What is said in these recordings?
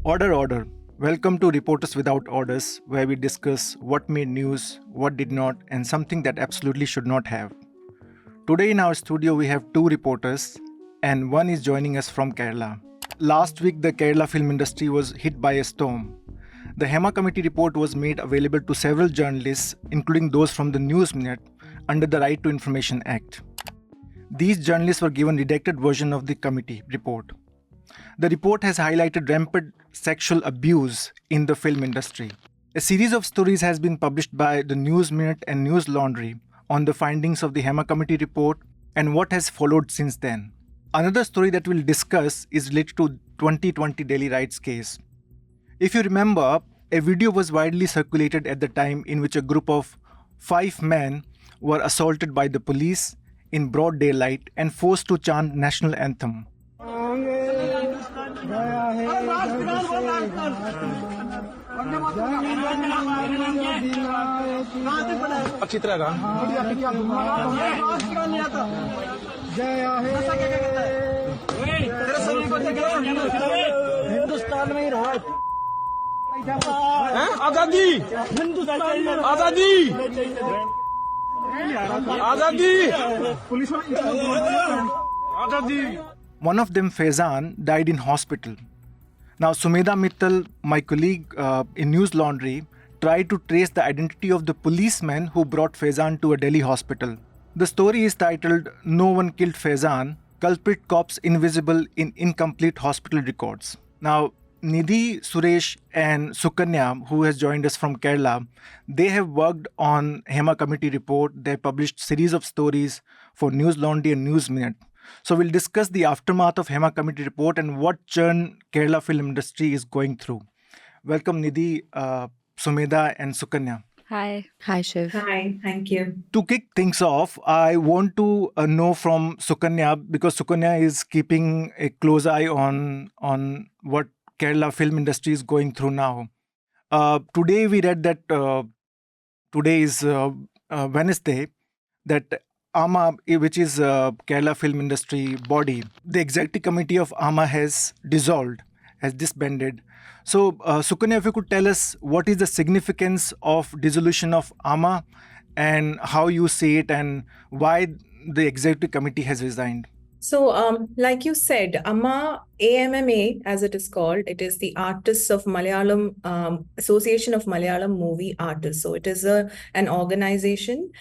Order, order. Welcome to Reporters Without Orders, where we discuss what made news, what did not, and something that absolutely should not have. Today in our studio, we have two reporters, and one is joining us from Kerala. Last week, the Kerala film industry was hit by a storm. The Hema Committee report was made available to several journalists, including those from the News Minute, under the Right to Information Act. These journalists were given redacted version of the committee report. The report has highlighted rampant sexual abuse in the film industry. A series of stories has been published by the News Minute and Newslaundry on the findings of the Hema Committee report and what has followed since then. Another story that we'll discuss is related to 2020 Delhi riots case. If you remember, a video was widely circulated at the time in which a group of 5 men were assaulted by the police in broad daylight and forced to chant national anthem. आजादी आजादी आजादी आजादी. One of them, Faizan, died in hospital. Now, Sumedha Mittal, my colleague in Newslaundry, tried to trace the identity of the policeman who brought Faizan to a Delhi hospital. The story is titled "No One Killed Faizan, Culprit Cops Invisible in Incomplete Hospital Records." Now, Nidhi Suresh and Sukanya, who has joined us from Kerala, they have worked on Hema Committee report. They published series of stories for Newslaundry and News Minute. So we'll discuss the aftermath of Hema Committee report and what churn Kerala film industry is going through. Welcome Nidhi, Sumedha and Sukanya. Hi. Hi, Shiv. Hi, thank you. To kick things off, I want to know from Sukanya, because Sukanya is keeping a close eye on what Kerala film industry is going through now. Today we read that today is Wednesday, that AMA, which is Kerala film industry body, the executive committee of AMA has dissolved, has disbanded. So Sukanya, if you could tell us what is the significance of dissolution of AMA and how you see it and why the executive committee has resigned. So, like you said, AMMA, as it is called, it is the Artists of Malayalam, Association of Malayalam Movie Artists. So it is an organization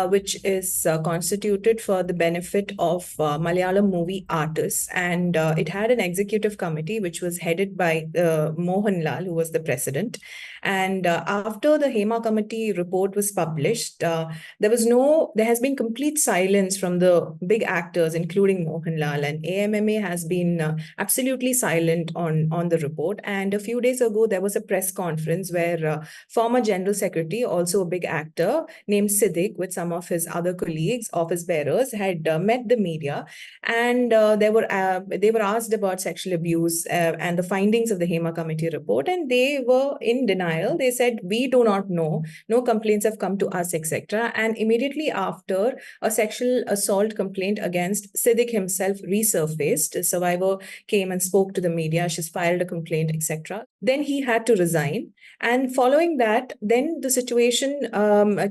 which is constituted for the benefit of Malayalam movie artists. And it had an executive committee which was headed by Mohanlal, who was the president. And after the Hema Committee report was published, there has been complete silence from the big actors, including Mohanlal, and AMMA has been absolutely silent on the report. And a few days ago, there was a press conference where former General Secretary, also a big actor named Siddiq, with some of his other colleagues, office bearers, had met the media, and they were asked about sexual abuse and the findings of the Hema Committee report, and they were in denial. They said, we do not know, no complaints have come to us, etc. And immediately after, a sexual assault complaint against Siddiq himself resurfaced. A survivor came and spoke to the media. She's filed a complaint, etc. Then he had to resign. And following that, then the situation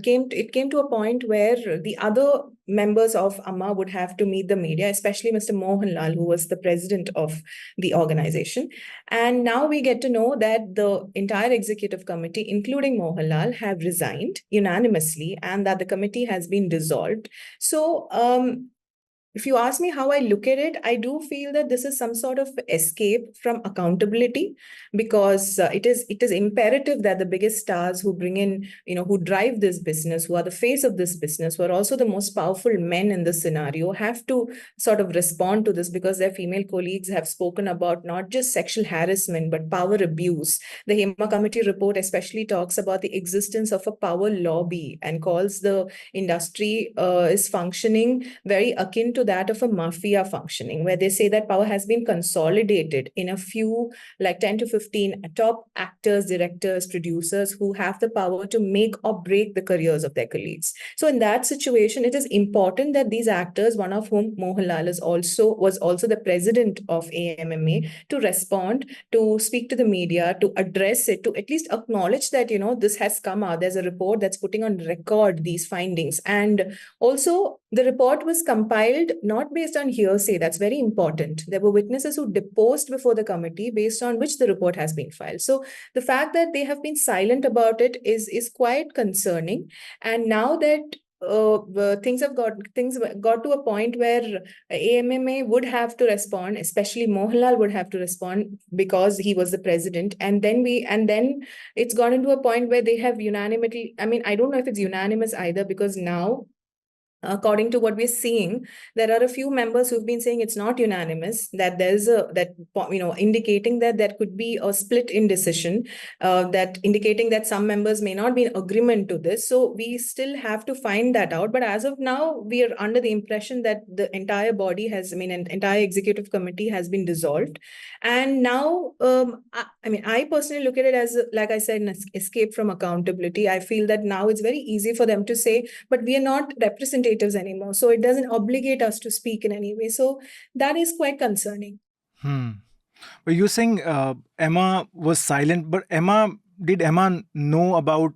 came to a point where the other members of AMA would have to meet the media, especially Mr. Mohanlal, who was the president of the organization. And now we get to know that the entire executive committee, including Mohanlal, have resigned unanimously and that the committee has been dissolved. So, if you ask me how I look at it, I do feel that this is some sort of escape from accountability, because it is imperative that the biggest stars who bring in, who drive this business, who are the face of this business, who are also the most powerful men in this scenario, have to sort of respond to this, because their female colleagues have spoken about not just sexual harassment, but power abuse. The Hema Committee report especially talks about the existence of a power lobby and calls the industry is functioning very akin to to that of a mafia functioning, where they say that power has been consolidated in a few, like 10 to 15 top actors, directors, producers who have the power to make or break the careers of their colleagues. So in that situation, it is important that these actors, one of whom Mohanlal was also the president of AMMA, to respond, to speak to the media, to address it, to at least acknowledge that, this has come out. There's a report that's putting on record these findings. And also, the report was compiled not based on hearsay. That's very important. There were witnesses who deposed before the committee based on which the report has been filed. So the fact that they have been silent about it is quite concerning. And now that things got to a point where AMMA would have to respond, especially Mohanlal would have to respond because he was the president. And then it's gone into a point where they have unanimously, I mean, I don't know if it's unanimous either, because now, according to what we're seeing, there are a few members who've been saying it's not unanimous, that there's indicating that there could be a split in decision, that indicating that some members may not be in agreement to this. So we still have to find that out. But as of now, we are under the impression that the entire body an entire executive committee has been dissolved. And now, I personally look at it as, like I said, an escape from accountability. I feel that now it's very easy for them to say, but we are not representatives anymore, so it doesn't obligate us to speak in any way. So that is quite concerning. But you're saying Emma was silent, but did Emma know about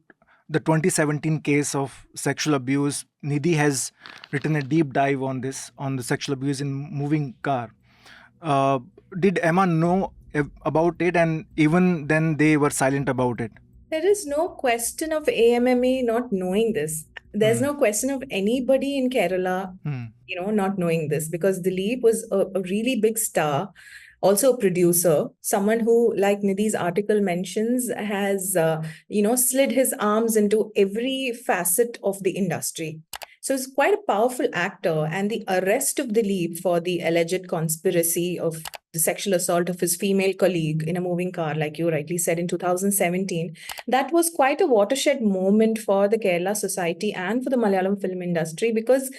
the 2017 case of sexual abuse? Nidhi has written a deep dive on this, on the sexual abuse in moving car. Did Emma know about it, and even then they were silent about it? There is no question of AMMA not knowing this. There's no question of anybody in Kerala, not knowing this, because Dileep was a really big star, also a producer, someone who, like Nidhi's article mentions, has, slid his arms into every facet of the industry. So he's quite a powerful actor, and the arrest of Dileep for the alleged conspiracy of the sexual assault of his female colleague in a moving car, like you rightly said, in 2017, that was quite a watershed moment for the Kerala society and for the Malayalam film industry, because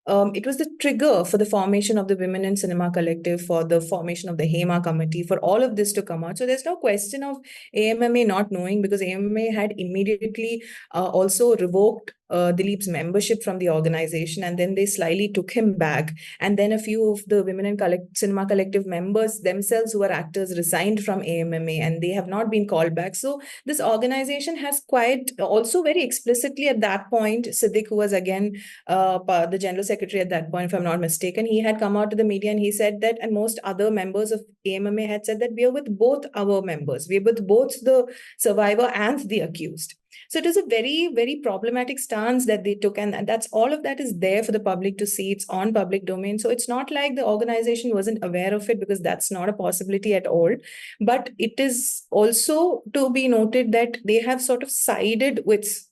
it was the trigger for the formation of the Women in Cinema Collective, for the formation of the Hema Committee, for all of this to come out. So there's no question of AMMA not knowing, because AMMA had immediately also revoked Dileep's membership from the organization, and then they slyly took him back. And then a few of the Women in Cinema Collective members themselves, who were actors, resigned from AMMA, and they have not been called back. So this organization has quite also very explicitly at that point, Siddiq, who was again the general secretary at that point, if I'm not mistaken, he had come out to the media and he said that, and most other members of AMMA had said that we are with both our members, we are with both the survivor and the accused. So it is a very, very problematic stance that they took, and that's all of that is there for the public to see. It's on public domain. So it's not like the organization wasn't aware of it, because that's not a possibility at all. But it is also to be noted that they have sort of sided with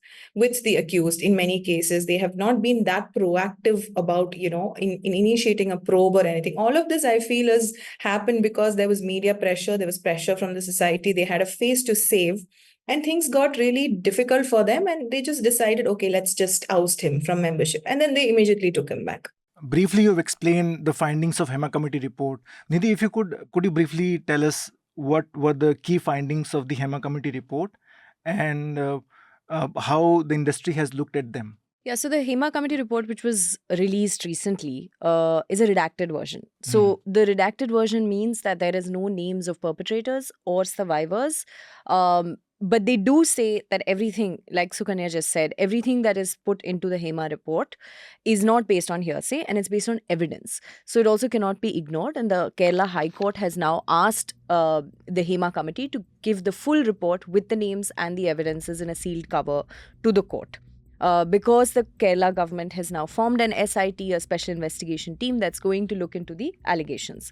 the accused in many cases. They have not been that proactive about, in initiating a probe or anything. All of this, I feel, has happened because there was media pressure, there was pressure from the society, they had a face to save. And things got really difficult for them, and they just decided, okay, let's just oust him from membership. And then they immediately took him back. Briefly, you've explained the findings of Hema Committee report. Nidhi, if you could you briefly tell us what were the key findings of the Hema Committee report, and how the industry has looked at them? Yeah, so the Hema Committee report, which was released recently, is a redacted version. So the redacted version means that there is no names of perpetrators or survivors. But they do say that everything, like Sukanya just said, everything that is put into the Hema report is not based on hearsay, and it's based on evidence. So it also cannot be ignored. And the Kerala High Court has now asked the Hema Committee to give the full report with the names and the evidences in a sealed cover to the court. Because the Kerala government has now formed an SIT, a special investigation team, that's going to look into the allegations.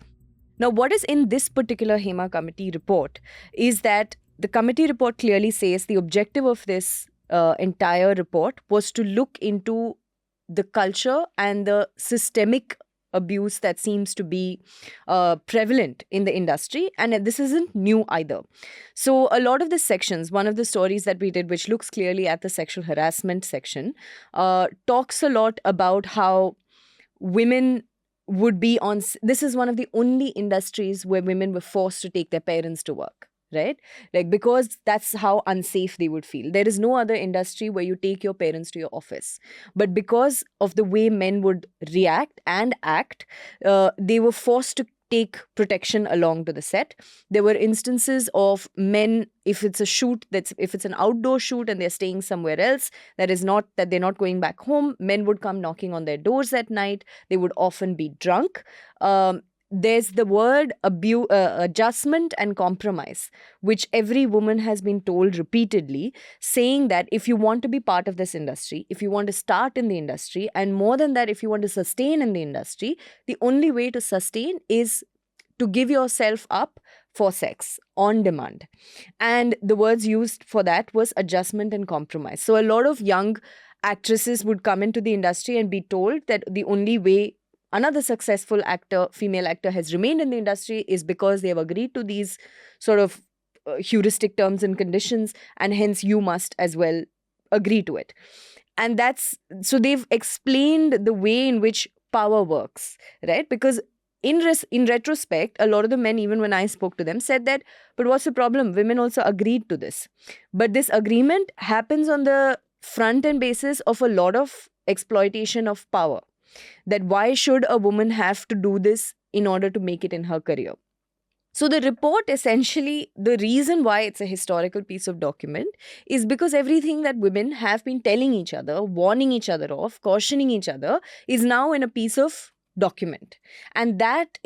Now, what is in this particular Hema Committee report is that the committee report clearly says the objective of this entire report was to look into the culture and the systemic abuse that seems to be prevalent in the industry. And this isn't new either. So a lot of the sections, one of the stories that we did, which looks clearly at the sexual harassment section, talks a lot about how women would be on. This is one of the only industries where women were forced to take their parents to work, right? Like, because that's how unsafe they would feel. There is no other industry where you take your parents to your office. But because of the way men would react and act, they were forced to take protection along to the set. There were instances of men, if it's a shoot, if it's an outdoor shoot and they're staying somewhere else, that is not that they're not going back home, men would come knocking on their doors at night. They would often be drunk. There's the word adjustment and compromise, which every woman has been told repeatedly, saying that if you want to be part of this industry, if you want to start in the industry, and more than that, if you want to sustain in the industry, the only way to sustain is to give yourself up for sex on demand. And the words used for that was adjustment and compromise. So a lot of young actresses would come into the industry and be told that the only way another successful actor, female actor, has remained in the industry is because they have agreed to these sort of heuristic terms and conditions, and hence you must as well agree to it. And so they've explained the way in which power works, right? Because in retrospect, a lot of the men, even when I spoke to them, said that, but what's the problem? Women also agreed to this. But this agreement happens on the front end basis of a lot of exploitation of power. That why should a woman have to do this in order to make it in her career? So the report, essentially, the reason why it's a historical piece of document is because everything that women have been telling each other, warning each other of, cautioning each other, is now in a piece of document. And that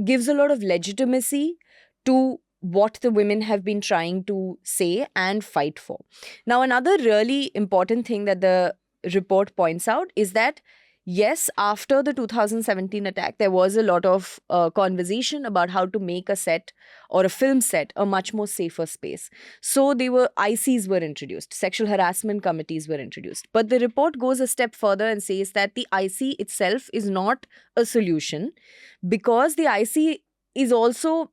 gives a lot of legitimacy to what the women have been trying to say and fight for. Now, another really important thing that the report points out is that yes, after the 2017 attack, there was a lot of conversation about how to make a set or a film set a much more safer space. So ICs were introduced, sexual harassment committees were introduced. But the report goes a step further and says that the IC itself is not a solution, because the IC is also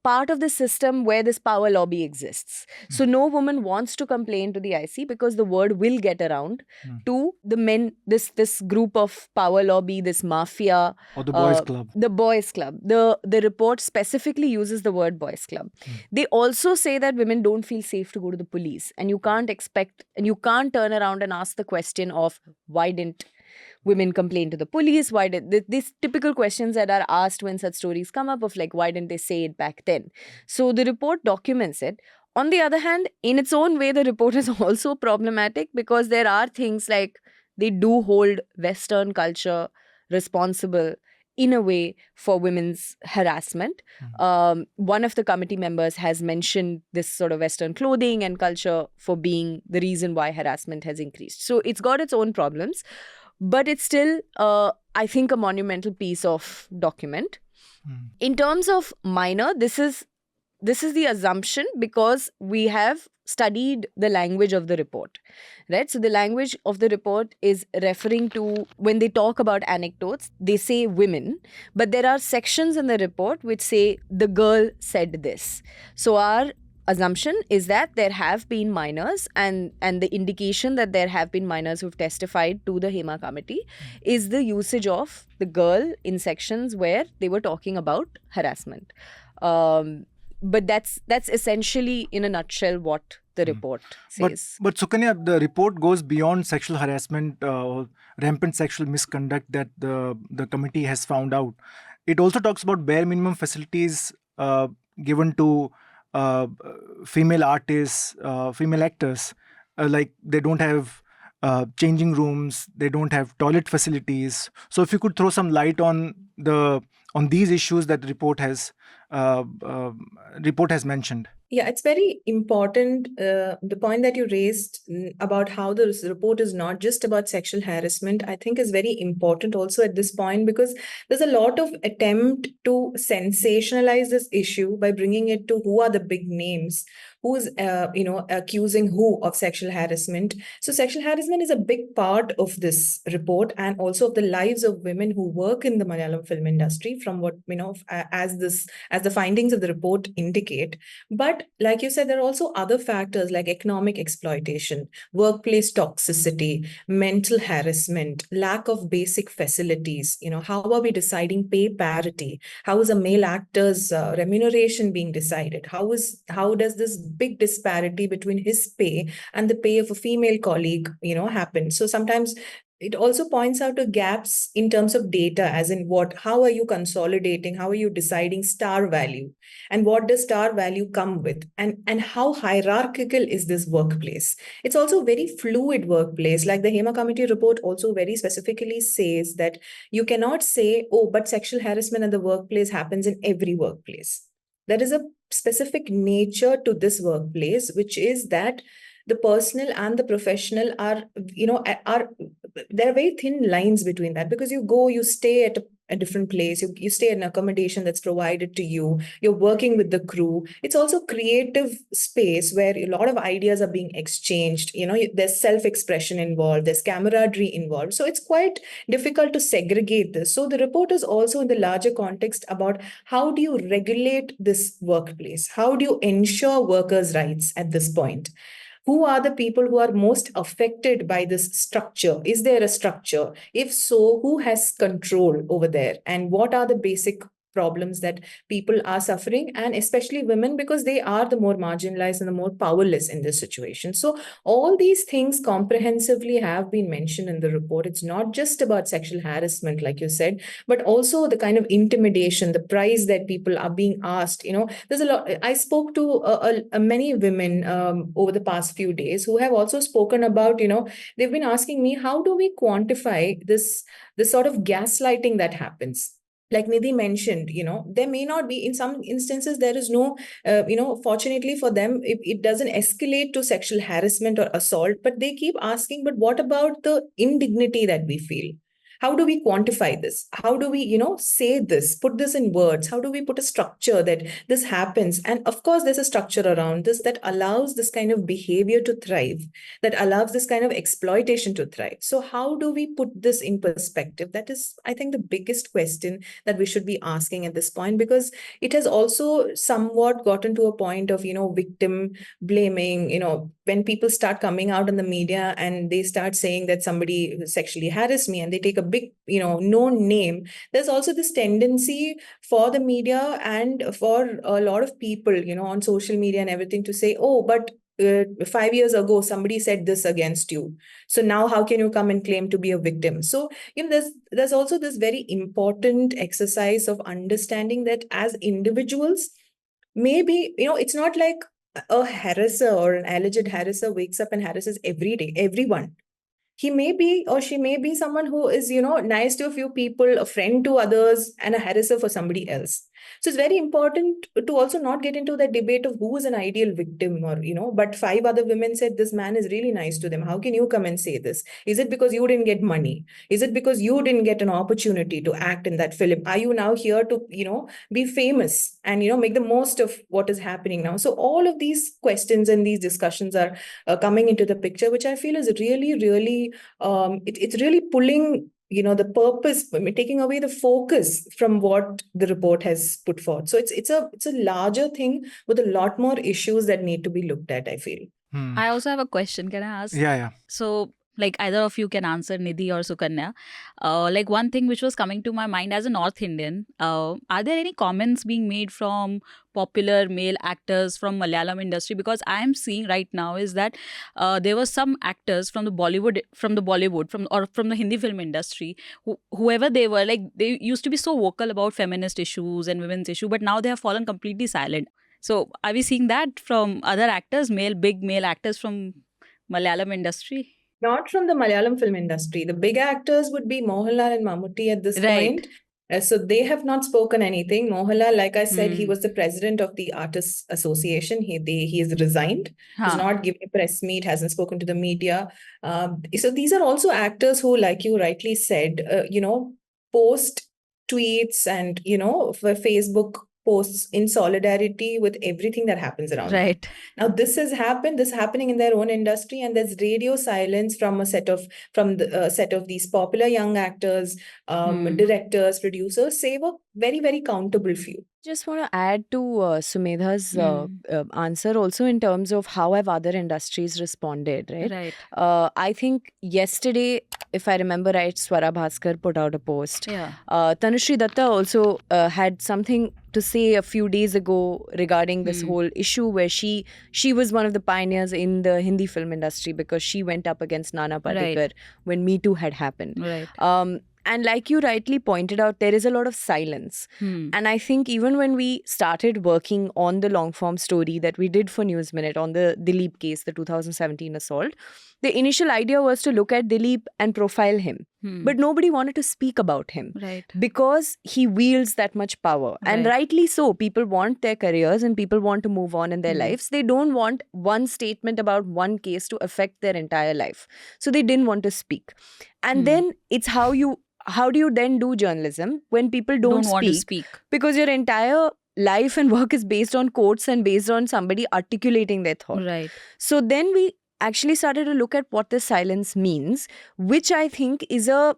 part of the system where this power lobby exists. So no woman wants to complain to the IC because the word will get around to the men, this group of power lobby, this mafia. Or the boys' club. The boys' club. The report specifically uses the word boys' club. They also say that women don't feel safe to go to the police. And you can't turn around and ask the question of why didn't women complain to the police? Why did these typical questions that are asked when such stories come up of like, why didn't they say it back then? So the report documents it. On the other hand, in its own way, the report is also problematic because there are things like they do hold Western culture responsible in a way for women's harassment. One of the committee members has mentioned this sort of Western clothing and culture for being the reason why harassment has increased. So it's got its own problems. But it's still, I think, a monumental piece of document. In terms of minor, this is the assumption because we have studied the language of the report, right? So the language of the report is referring to, when they talk about anecdotes, they say women, but there are sections in the report which say the girl said this. So our assumption is that there have been minors, and the indication that there have been minors who've testified to the Hema Committee is the usage of the girl in sections where they were talking about harassment. But that's essentially, in a nutshell, what the report says. But Sukanya, the report goes beyond sexual harassment, rampant sexual misconduct that the committee has found out. It also talks about bare minimum facilities given to female artists, female actors, like they don't have changing rooms, they don't have toilet facilities. So if you could throw some light on these issues that the report has mentioned. Yeah, it's very important. The point that you raised about how this report is not just about sexual harassment, I think is very important also at this point, because there's a lot of attempt to sensationalize this issue by bringing it to who are the big names, who's accusing who of sexual harassment. So sexual harassment is a big part of this report and also of the lives of women who work in the Malayalam film industry, from what as as the findings of the report indicate. But like you said, there are also other factors like economic exploitation, workplace toxicity, mental harassment, lack of basic facilities. How are we deciding pay parity? How is a male actor's remuneration being decided? How does this big disparity between his pay and the pay of a female colleague, happen? So sometimes it also points out to gaps in terms of data, as in how are you consolidating? How are you deciding star value? And what does star value come with? And how hierarchical is this workplace? It's also a very fluid workplace. Like the Hema Committee report also very specifically says that you cannot say, oh, but sexual harassment in the workplace happens in every workplace. There is a specific nature to this workplace, which is that the personal and the professional are there are very thin lines between that, because you stay at a different place, you stay in accommodation that's provided to you, you're working with the crew. It's also creative space where a lot of ideas are being exchanged. There's self-expression involved, there's camaraderie involved. So it's quite difficult to segregate this. So the report is also in the larger context about how do you regulate this workplace? How do you ensure workers' rights at this point? Who are the people who are most affected by this structure? Is there a structure? If so, who has control over there? And what are the basic problems that people are suffering, and especially women, because they are the more marginalized and the more powerless in this situation? So all these things comprehensively have been mentioned in the report. It's not just about sexual harassment, like you said, but also the kind of intimidation, the price that people are being asked. There's a lot. I spoke to many women over the past few days who have also spoken about, they've been asking me, how do we quantify this sort of gaslighting that happens? Like Nidhi mentioned, there may not be, in some instances, there is no, fortunately for them, it doesn't escalate to sexual harassment or assault, but they keep asking, but what about the indignity that we feel? How do we quantify this? How do we, say this, put this in words? How do we put a structure that this happens? And of course, there's a structure around this that allows this kind of behavior to thrive, that allows this kind of exploitation to thrive. So how do we put this in perspective? That is, I think, the biggest question that we should be asking at this point, because it has also somewhat gotten to a point of, victim blaming. When people start coming out in the media and they start saying that somebody sexually harassed me, and they take a big, known name, there's also this tendency for the media and for a lot of people, on social media and everything, to say, oh, but 5 years ago, somebody said this against you. So now how can you come and claim to be a victim? So, there's also this very important exercise of understanding that as individuals, maybe, it's not like a harasser or an alleged harasser wakes up and harasses every day, everyone. He may be, or she may be, someone who is, nice to a few people, a friend to others, and a harasser for somebody else. So it's very important to also not get into that debate of who is an ideal victim, or, but 5 other women said this man is really nice to them. How can you come and say this? Is it because you didn't get money? Is it because you didn't get an opportunity to act in that film? Are you now here to, be famous and, make the most of what is happening now? So all of these questions and these discussions are coming into the picture, which I feel is really, really, it's really pulling the purpose, taking away the focus from what the report has put forth. So it's a larger thing with a lot more issues that need to be looked at, I feel. I also have a question. Can I ask? Yeah. So, like, either of you can answer, Nidhi or Sukanya. Like, one thing which was coming to my mind as a North Indian, are there any comments being made from popular male actors from Malayalam industry? Because I am seeing right now is that there were some actors from the Bollywood, from the Hindi film industry, whoever they were, like, they used to be so vocal about feminist issues and women's issue, but now they have fallen completely silent. So, are we seeing that from other actors, big male actors from Malayalam industry? Not from the Malayalam film industry. The big actors would be Mohanlal and Mammootty at this point. So they have not spoken anything. Mohanlal, like I said, he was the president of the Artists Association. He has resigned. He's not given a press meet, hasn't spoken to the media. So these are also actors who, like you rightly said, post tweets and, for Facebook posts in solidarity with everything that happens around them. Now this has happened, this is happening in their own industry, and there's radio silence from the set of these popular young actors, directors, producers, save a very, very countable few. Just want to add to Sumedha's answer also in terms of how have other industries responded, right? Right. I think yesterday, if I remember right, Swara Bhaskar put out a post. Yeah. Tanushree Datta also had something to say a few days ago regarding this whole issue where she was one of the pioneers in the Hindi film industry because she went up against Nana Patekar when Me Too had happened. Right. And like you rightly pointed out, there is a lot of silence. And I think even when we started working on the long form story that we did for News Minute on the Dileep case, the 2017 assault, the initial idea was to look at Dileep and profile him. But nobody wanted to speak about him Right. because he wields that much power. And Right. rightly so. People want their careers and people want to move on in their lives. They don't want one statement about one case to affect their entire life. So they didn't want to speak. And then it's how do you then do journalism when people don't want to speak? Because your entire life and work is based on quotes and based on somebody articulating their thought. Right. So then we actually started to look at what this silence means, which I think is a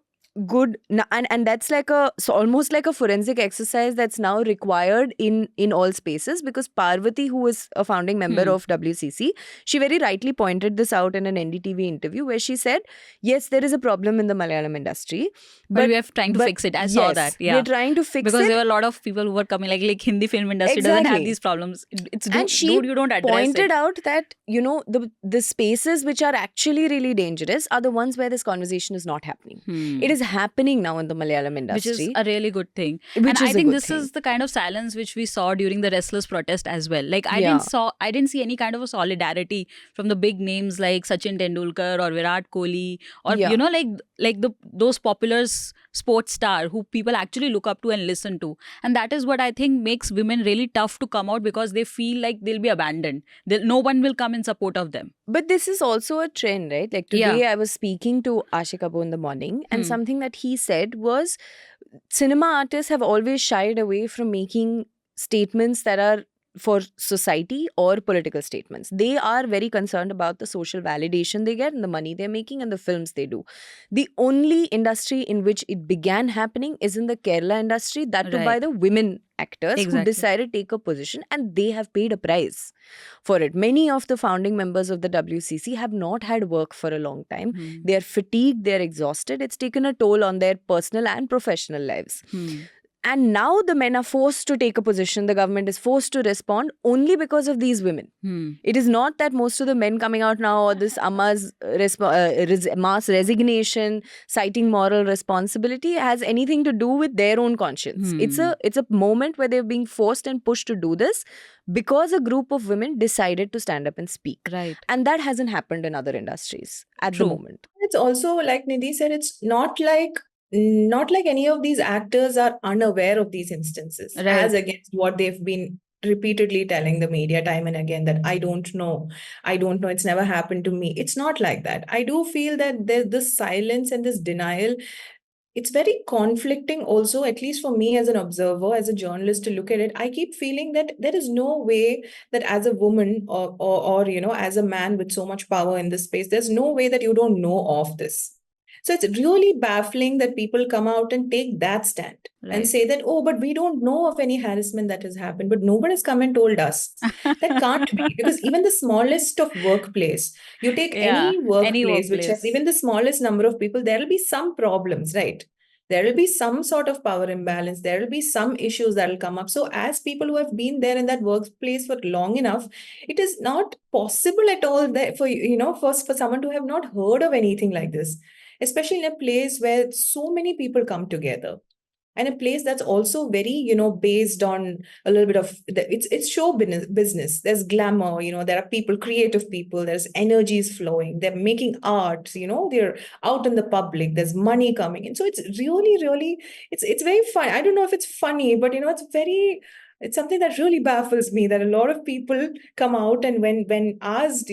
good and that's like almost like a forensic exercise that's now required in all spaces, because Parvati, who is a founding member of WCC, she very rightly pointed this out in an NDTV interview where she said, yes, there is a problem in the Malayalam industry, but we are trying to fix it. I saw that. Yeah, we're trying to fix because it there were a lot of people who were coming like Hindi film industry doesn't have these problems. It's and she dude, you don't address pointed it. out that the spaces which are actually really dangerous are the ones where this conversation is not happening. It is happening now in the Malayalam industry, which is a really good thing. Which and is I a think good this thing. is the kind of silence which we saw during the restless protest as well. Like I didn't see any kind of a solidarity from the big names like Sachin Tendulkar or Virat Kohli or those popular sports star who people actually look up to and listen to. And that is what I think makes women really tough to come out, because they feel like they'll be abandoned. No one will come in support of them. But this is also a trend, right? Like today I was speaking to Ashik Abu in the morning, and something that he said was cinema artists have always shied away from making statements that are for society or political statements. They are very concerned about the social validation they get and the money they're making and the films they do. The only industry in which it began happening is in the Kerala industry, that too by the women actors who decided to take a position, and they have paid a price for it. Many of the founding members of the WCC have not had work for a long time. They are fatigued, they are exhausted. It's taken a toll on their personal and professional lives. And now the men are forced to take a position. The government is forced to respond only because of these women. It is not that most of the men coming out now, or this Amma's mass resignation, citing moral responsibility, has anything to do with their own conscience. It's a moment where they're being forced and pushed to do this because a group of women decided to stand up and speak. Right. And that hasn't happened in other industries at the moment. It's also, like Nidhi said, it's not like any of these actors are unaware of these instances, as against what they've been repeatedly telling the media time and again, that I don't know, it's never happened to me. It's not like that. I do feel that there's this silence and this denial. It's very conflicting also, at least for me as an observer, as a journalist, to look at it. I keep feeling that there is no way that as a woman or as a man with so much power in this space, there's no way that you don't know of this. So it's really baffling that people come out and take that stand and say that, oh, but we don't know of any harassment that has happened, but no one has come and told us. That can't be, because even the smallest of workplace, you take any workplace which has even the smallest number of people, there will be some problems, right? There will be some sort of power imbalance. There will be some issues that will come up. So as people who have been there in that workplace for long enough, it is not possible at all that for someone to have not heard of anything like this, especially in a place where so many people come together, and a place that's also very, based on a little bit of it's show business. There's glamour, there are people, creative people, there's energies flowing, they're making art, they're out in the public, there's money coming in. So it's really, really, it's very fun. I don't know if it's funny, but it's something that really baffles me, that a lot of people come out and when asked,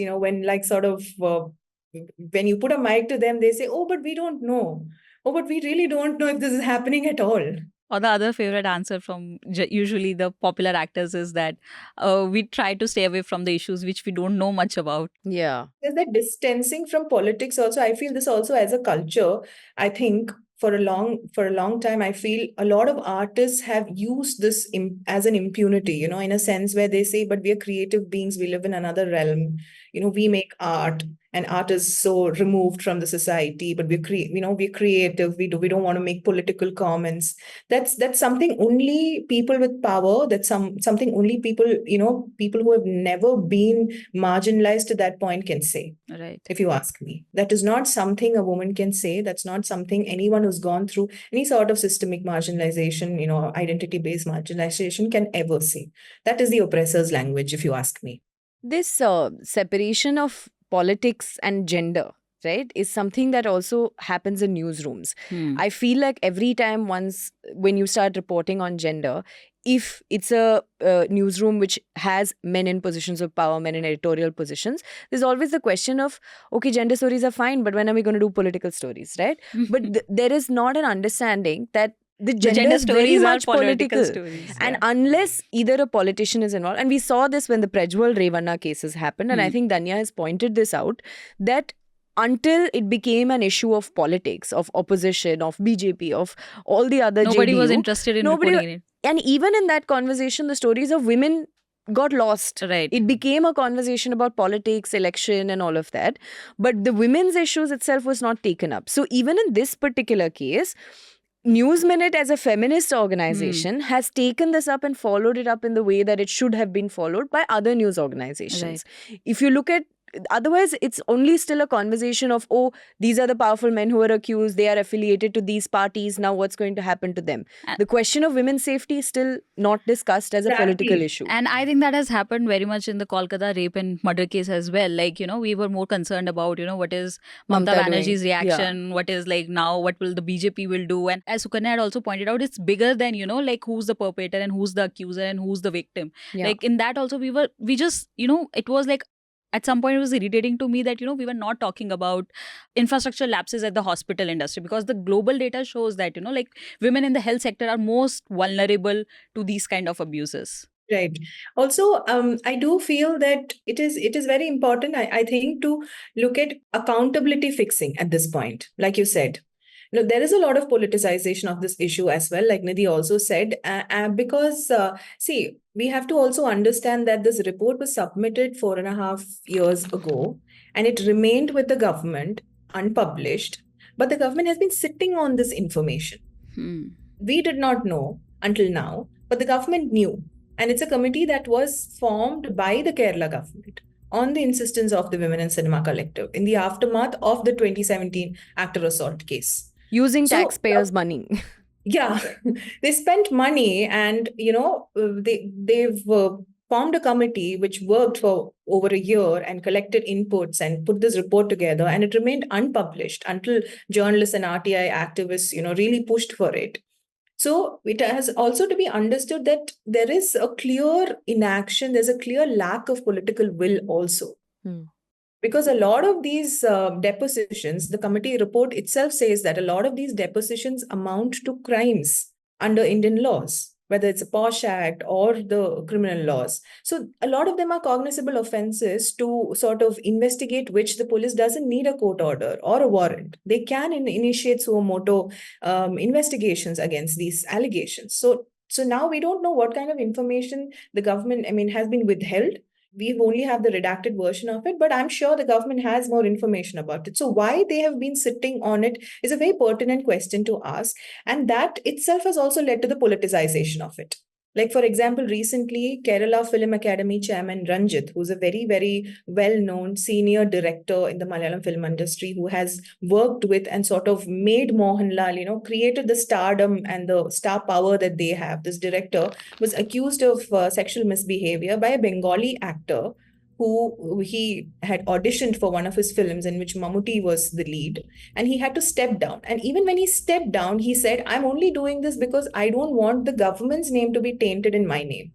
when you put a mic to them, they say, oh, but we don't know. Oh, but we really don't know if this is happening at all. Or the other favorite answer from usually the popular actors is that we try to stay away from the issues which we don't know much about. Yeah. There's that distancing from politics also. I feel this also as a culture, I think, for a long time, I feel a lot of artists have used this as an impunity, in a sense where they say, but we are creative beings, we live in another realm. We make art, and art is so removed from the society, but we're creative. We don't want to make political comments. That's something only people with power, that's something only people who have never been marginalized to that point can say. Right. If you ask me, that is not something a woman can say. That's not something anyone who's gone through any sort of systemic marginalization, identity-based marginalization can ever say. That is the oppressor's language, if you ask me. This separation of politics and gender, right, is something that also happens in newsrooms. I feel like every time when you start reporting on gender, if it's a newsroom which has men in positions of power, men in editorial positions, there's always the question of, okay, gender stories are fine, but when are we going to do political stories, right? But there is not an understanding that the gender is very stories are much political. stories. And unless either a politician is involved, and we saw this when the Prajwal Revanna cases happened, and I think Danya has pointed this out, that until it became an issue of politics, of opposition, of BJP, of all the other Nobody was JDU, interested in reporting it. and even in that conversation, the stories of women got lost. Right. It became a conversation about politics, election, and all of that. But the women's issues itself was not taken up. So even in this particular case, News Minute as a feminist organization has taken this up and followed it up in the way that it should have been followed by other news organizations. If you look at, otherwise it's only still a conversation of, oh, these are the powerful men who are accused, they are affiliated to these parties, now what's going to happen to them? The question of women's safety is still not discussed as a political issue. And I think that has happened very much in the Kolkata rape and murder case as well. Like, we were more concerned about, what is Mamata Banerjee's reaction, what is like now, what will the BJP will do. And as Sukanya had also pointed out, it's bigger than, like who's the perpetrator and who's the accuser and who's the victim. Like in that also we just, it was like, at some point it was irritating to me that, we were not talking about infrastructure lapses at the hospital industry, because the global data shows that, like women in the health sector are most vulnerable to these kind of abuses. Right. Also, I do feel that it is very important, I think, to look at accountability fixing at this point. Like you said, there is a lot of politicization of this issue as well, like Nidhi also said, because, see, we have to also understand that this report was submitted 4.5 years ago, and it remained with the government unpublished, but the government has been sitting on this information. We did not know until now, but the government knew. And it's a committee that was formed by the Kerala government on the insistence of the Women in Cinema Collective in the aftermath of the 2017 actor assault case. Using taxpayers' money. Yeah, they spent money, and they've formed a committee which worked for over a year and collected inputs and put this report together, and it remained unpublished until journalists and RTI activists really pushed for it. So it has also to be understood that there is a clear inaction, there's a clear lack of political will also. Because a lot of these depositions, the committee report itself says that a lot of these depositions amount to crimes under Indian laws, whether it's a POSH Act or the criminal laws. So a lot of them are cognizable offenses to sort of investigate, which the police doesn't need a court order or a warrant. They can initiate suo motu investigations against these allegations. So now we don't know what kind of information the government, has been withheld. We only have the redacted version of it, but I'm sure the government has more information about it. So why they have been sitting on it is a very pertinent question to ask. And that itself has also led to the politicization of it. Like, for example, recently, Kerala Film Academy Chairman Ranjit, who's a very, very well-known senior director in the Malayalam film industry, who has worked with and sort of made Mohanlal, created the stardom and the star power that they have. This director was accused of sexual misbehavior by a Bengali actor who he had auditioned for one of his films in which Mammootty was the lead, and he had to step down. And even when he stepped down, he said, I'm only doing this because I don't want the government's name to be tainted in my name.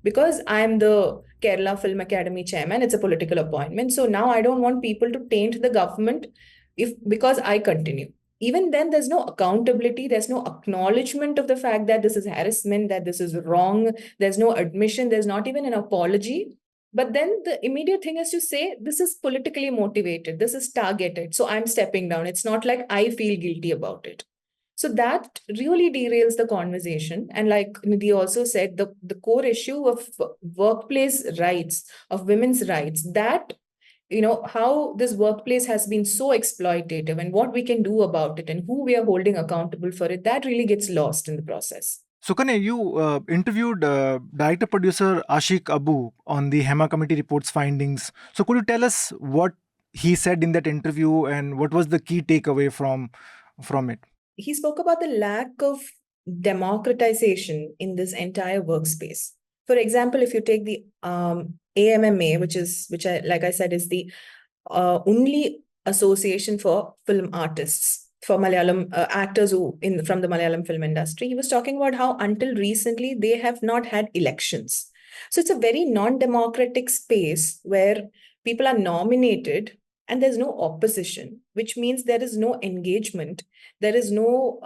Because I'm the Kerala Film Academy chairman, it's a political appointment. So now I don't want people to taint the government because I continue. Even then, there's no accountability, there's no acknowledgement of the fact that this is harassment, that this is wrong, there's no admission, there's not even an apology. But then the immediate thing is to say, this is politically motivated, this is targeted, so I'm stepping down. It's not like I feel guilty about it. So that really derails the conversation. And like Nidhi also said, the core issue of workplace rights, of women's rights, that how this workplace has been so exploitative and what we can do about it and who we are holding accountable for it, that really gets lost in the process. Sukanya, you interviewed director producer Ashik Abu on the Hema Committee report's findings. So could you tell us what he said in that interview and what was the key takeaway from it? He spoke about the lack of democratization in this entire workspace. For example, if you take the AMMA, like I said, is the only association for film artists, for Malayalam actors from the Malayalam film industry. He was talking about how until recently they have not had elections. So it's a very non-democratic space where people are nominated and there's no opposition, which means there is no engagement, there is no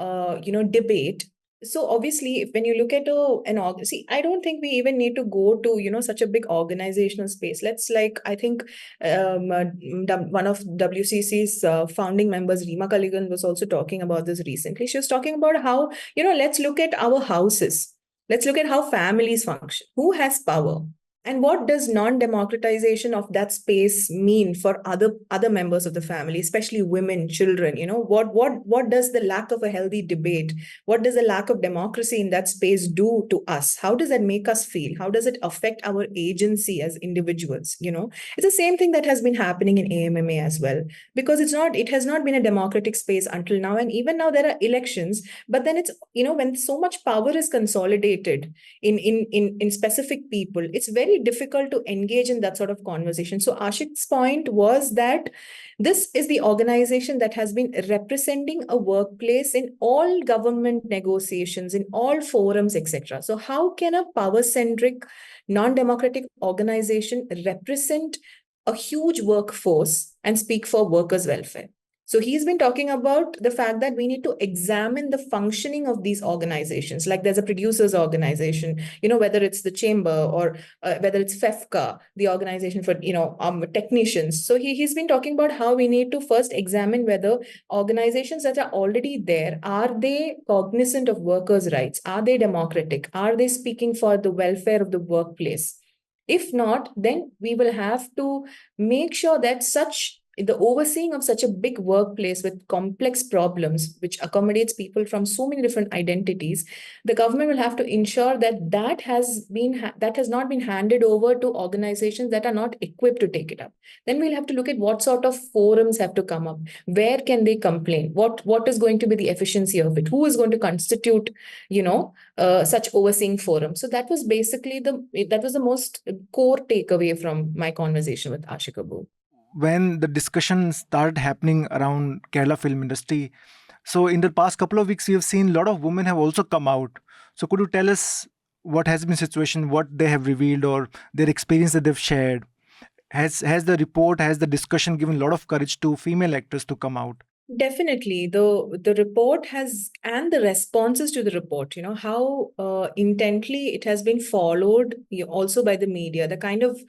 debate. So obviously, when you look at I don't think we even need to go to such a big organizational space. I think one of WCC's founding members, Rima Kaligan, was also talking about this recently. She was talking about how let's look at our houses, let's look at how families function, who has power. And what does non-democratization of that space mean for other members of the family, especially women, children? What does the lack of a healthy debate, what does the lack of democracy in that space do to us? How does that make us feel? How does it affect our agency as individuals? It's the same thing that has been happening in AMMA as well, because it has not been a democratic space until now. And even now there are elections, but then it's, when so much power is consolidated in specific people, it's very difficult to engage in that sort of conversation. So Ashik's point was that this is the organization that has been representing a workplace in all government negotiations, in all forums, etc. So how can a power-centric, non-democratic organization represent a huge workforce and speak for workers' welfare? So he's been talking about the fact that we need to examine the functioning of these organizations. Like there's a producers organization, whether it's the chamber or whether it's FEFCA, the organization for, technicians. So he's been talking about how we need to first examine whether organizations that are already there, are they cognizant of workers' rights? Are they democratic? Are they speaking for the welfare of the workplace? If not, then we will have to make sure that the overseeing of such a big workplace with complex problems, which accommodates people from so many different identities, the government will have to ensure that has not been handed over to organizations that are not equipped to take it up. Then we'll have to look at what sort of forums have to come up. Where can they complain? What is going to be the efficiency of it? Who is going to constitute, such overseeing forum? So that was basically the most core takeaway from my conversation with Ashik Abu. When the discussion started happening around Kerala film industry, so in the past couple of weeks, we have seen a lot of women have also come out. So could you tell us what has been the situation, what they have revealed, or their experience that they've shared? Has the discussion given a lot of courage to female actors to come out? Definitely. The report and the responses to the report, how intently it has been followed also by the media, the kind of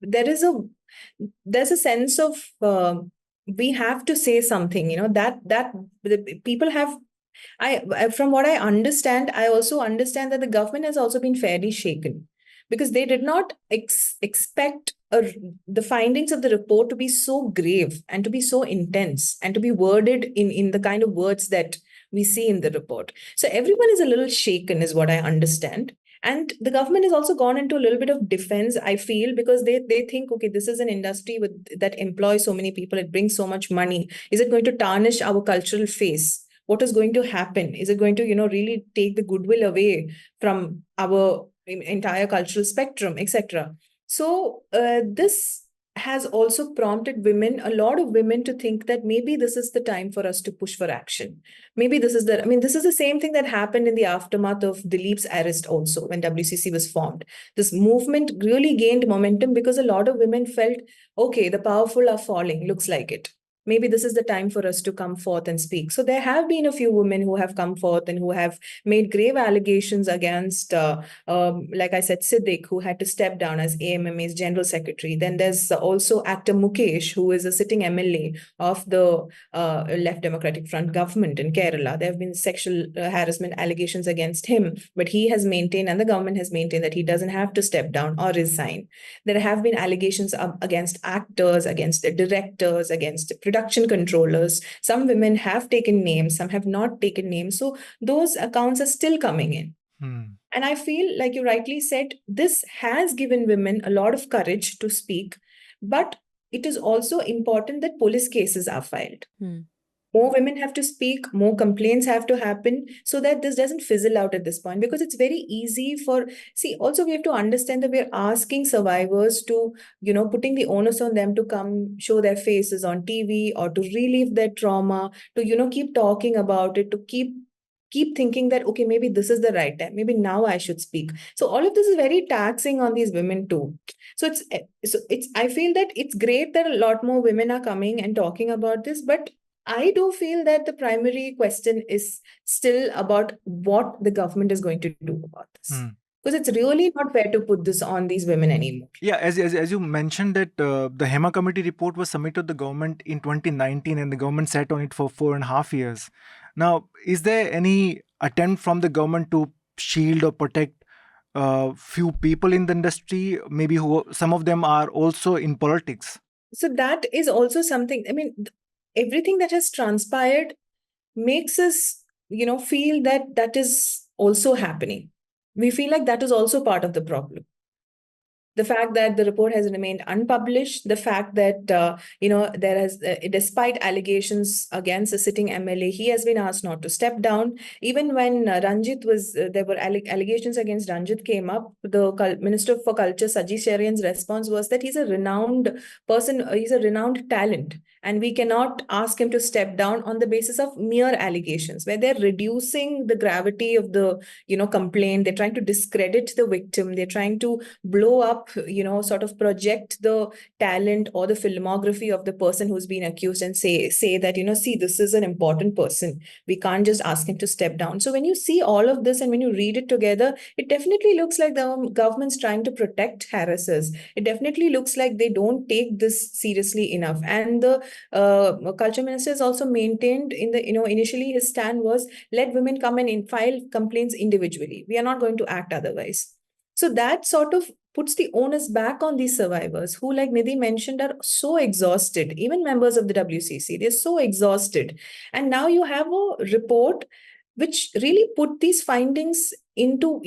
there's a sense of we have to say something, that the people have. From what I understand, I also understand that the government has also been fairly shaken, because they did not expect the findings of the report to be so grave and to be so intense and to be worded in the kind of words that we see in the report. So everyone is a little shaken, is what I understand. And the government has also gone into a little bit of defense, I feel, because they think, okay, this is an industry that employs so many people, it brings so much money. Is it going to tarnish our cultural face? What is going to happen? Is it going to, really take the goodwill away from our entire cultural spectrum, etc.? So this has also prompted a lot of women to think that maybe this is the time for us to push for action. Maybe this is the same thing that happened in the aftermath of Dileep's arrest also, when WCC was formed. This movement really gained momentum because a lot of women felt, okay, the powerful are falling, looks like it. maybe this is the time for us to come forth and speak. So there have been a few women who have come forth and who have made grave allegations against, like I said, Siddiq, who had to step down as AMMA's general secretary. Then there's also actor Mukesh, who is a sitting MLA of the Left Democratic Front government in Kerala. There have been sexual harassment allegations against him, but he has maintained, and the government has maintained, that he doesn't have to step down or resign. There have been allegations against actors, against the directors, against the production controllers. Some women have taken names, some have not taken names. So those accounts are still coming in. And I feel, like you rightly said, this has given women a lot of courage to speak, but it is also important that police cases are filed. More women have to speak, more complaints have to happen, so that this doesn't fizzle out at this point. Because it's very easy also we have to understand that we're asking survivors to, putting the onus on them to come show their faces on TV or to relieve their trauma, to, keep talking about it, to keep thinking that, okay, maybe this is the right time, maybe now I should speak. So all of this is very taxing on these women too. So I feel that it's great that a lot more women are coming and talking about this, but I do feel that the primary question is still about what the government is going to do about this. Because it's really not fair to put this on these women anymore. Yeah, as you mentioned that the Hema Committee report was submitted to the government in 2019 and the government sat on it for 4.5 years. Now, is there any attempt from the government to shield or protect few people in the industry, maybe some of them are also in politics? So that is also something, everything that has transpired makes us, feel that is also happening. We feel like that is also part of the problem. The fact that the report has remained unpublished, the fact that, there has, despite allegations against a sitting MLA, he has been asked not to step down. Even when Ranjit was, there were allegations against Ranjit came up, the Minister for Culture, Shaji Sherian's response was that he's a renowned person, he's a renowned talent. And we cannot ask him to step down on the basis of mere allegations, where they're reducing the gravity of the, complaint. They're trying to discredit the victim. They're trying to blow up, sort of project the talent or the filmography of the person who's been accused and say that, see, this is an important person. We can't just ask him to step down. So when you see all of this and when you read it together, it definitely looks like the government's trying to protect harassers. It definitely looks like they don't take this seriously enough. And the culture minister has also maintained initially his stand was, let women come and file complaints individually. We are not going to act otherwise. So that sort of puts the onus back on these survivors who, like Nidhi mentioned, are so exhausted. Even members of the WCC, they're so exhausted. And now you have a report which really put these findings into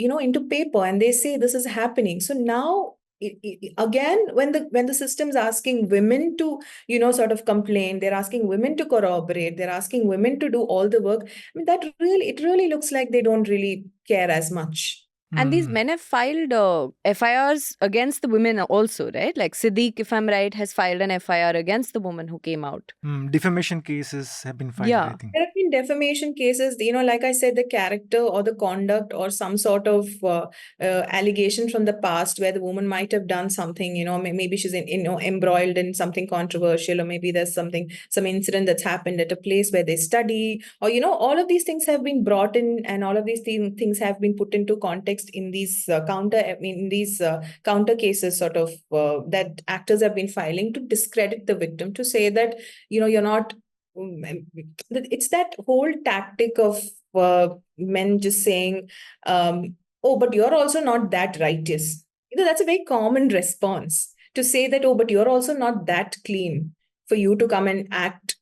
paper, and they say this is happening. So now, again, when the system's asking women to sort of complain, they're asking women to corroborate, they're asking women to do all the work. It really looks like they don't really care as much. And these men have filed FIRs against the women also, right? Like Siddiq, if I'm right, has filed an FIR against the woman who came out. Defamation cases have been filed, Yeah. I think. There have been defamation cases, like I said, the character or the conduct or some sort of allegation from the past where the woman might have done something, maybe she's embroiled in something controversial, or maybe there's some incident that's happened at a place where they study, or, all of these things have been brought in, and all of these things have been put into context in these counter cases sort of that actors have been filing to discredit the victim, to say that, you're not. It's that whole tactic of men just saying, oh, but you're also not that righteous. That's a very common response, to say that, oh, but you're also not that clean for you to come and act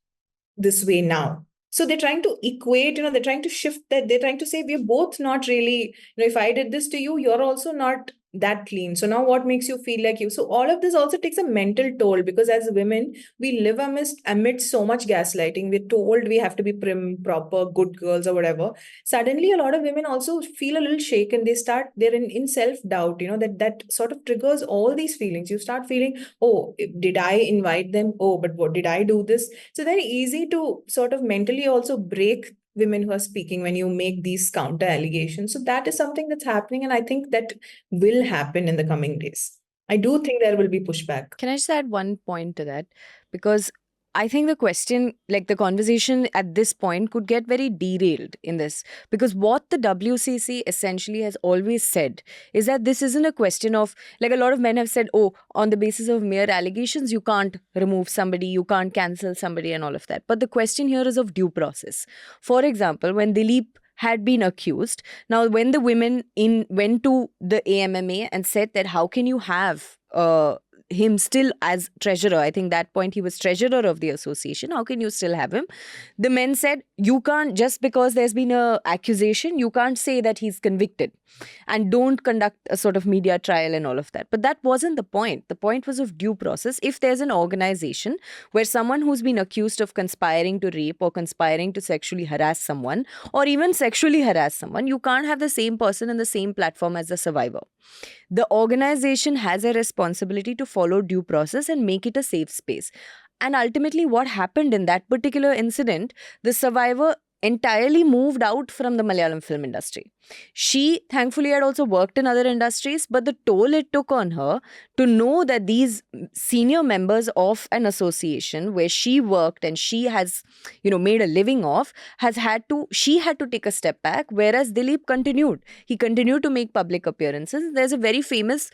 this way now. So they're trying to equate, they're trying to shift that. They're trying to say, we're both not really, if I did this to you, you're also not that clean. So now what makes you feel like you? So all of this also takes a mental toll, because as women, we live amid so much gaslighting. We're told we have to be prim, proper, good girls or whatever. Suddenly, a lot of women also feel a little shaken. They're in self-doubt, that sort of triggers all these feelings. You start feeling, oh, did I invite them? Oh, but what did I do this? So very easy to sort of mentally also break women who are speaking when you make these counter allegations. So that is something that's happening, and I think that will happen in the coming days. I do think there will be pushback. Can I just add one point to that? Because I think the question, like the conversation at this point, could get very derailed in this, because what the WCC essentially has always said is that this isn't a question of, like, a lot of men have said, oh, on the basis of mere allegations, you can't remove somebody, you can't cancel somebody, and all of that. But the question here is of due process. For example, when Dilip had been accused, now when the women went to the AMMA and said that how can you have him still as treasurer, I think that point he was treasurer of the association, how can you still have him? The men said, you can't, just because there's been a accusation, you can't say that he's convicted, and don't conduct a sort of media trial and all of that. But that wasn't the point. The point was of due process. If there's an organization where someone who's been accused of conspiring to rape or conspiring to sexually harass someone or even sexually harass someone, you can't have the same person in the same platform as the survivor. The organization has a responsibility to follow due process and make it a safe space. And ultimately, what happened in that particular incident, the survivor entirely moved out from the Malayalam film industry. She thankfully had also worked in other industries, but the toll it took on her to know that these senior members of an association where she worked and she has, made a living off, she had to take a step back, whereas Dilip continued. He continued to make public appearances. There's a very famous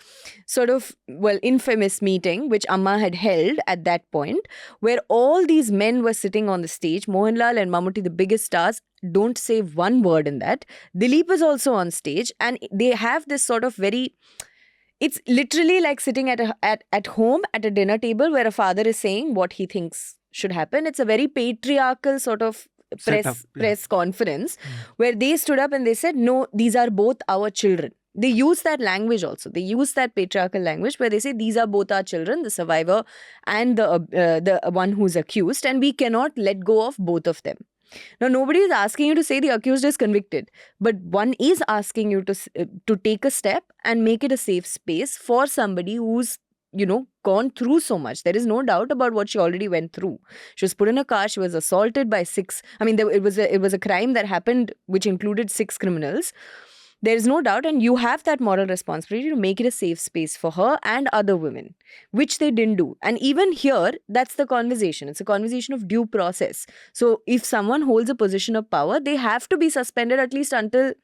infamous meeting which Amma had held at that point, where all these men were sitting on the stage. Mohanlal and Mammootty, the biggest stars, don't say one word in that. Dilip is also on stage, and they have this sort of it's literally like sitting at home at a dinner table where a father is saying what he thinks should happen. It's a very patriarchal sort of press conference where they stood up and they said, no, these are both our children. They use that language also. They use that patriarchal language where they say these are both our children, the survivor and the one who's accused, and we cannot let go of both of them. Now, nobody is asking you to say the accused is convicted, but one is asking you to take a step and make it a safe space for somebody who's gone through so much. There is no doubt about what she already went through. She was put in a car. She was assaulted by 6. I mean, it was a crime that happened which included 6 criminals. There is no doubt, and you have that moral responsibility to make it a safe space for her and other women, which they didn't do. And even here, that's the conversation. It's a conversation of due process. So if someone holds a position of power, they have to be suspended at least until,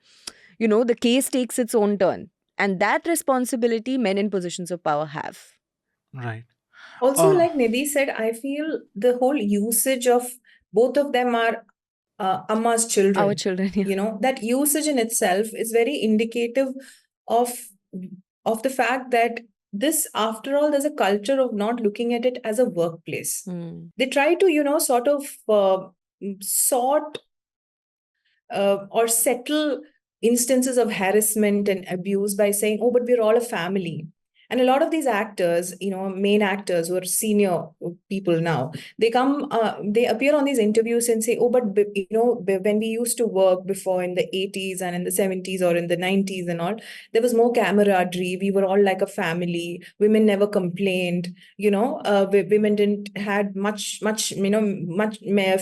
the case takes its own turn. And that responsibility men in positions of power have. Right. Also, like Nidhi said, I feel the whole usage of both of them are Amma's children. Our children, yeah. That usage in itself is very indicative of the fact that this, after all, there's a culture of not looking at it as a workplace. They try to, sort of sort or settle instances of harassment and abuse by saying, oh, but we're all a family. And a lot of these actors, main actors who are senior people now, they come, they appear on these interviews and say, oh, but, when we used to work before in the 80s and in the 70s or in the 90s and all, there was more camaraderie. We were all like a family. Women never complained. Women didn't had much,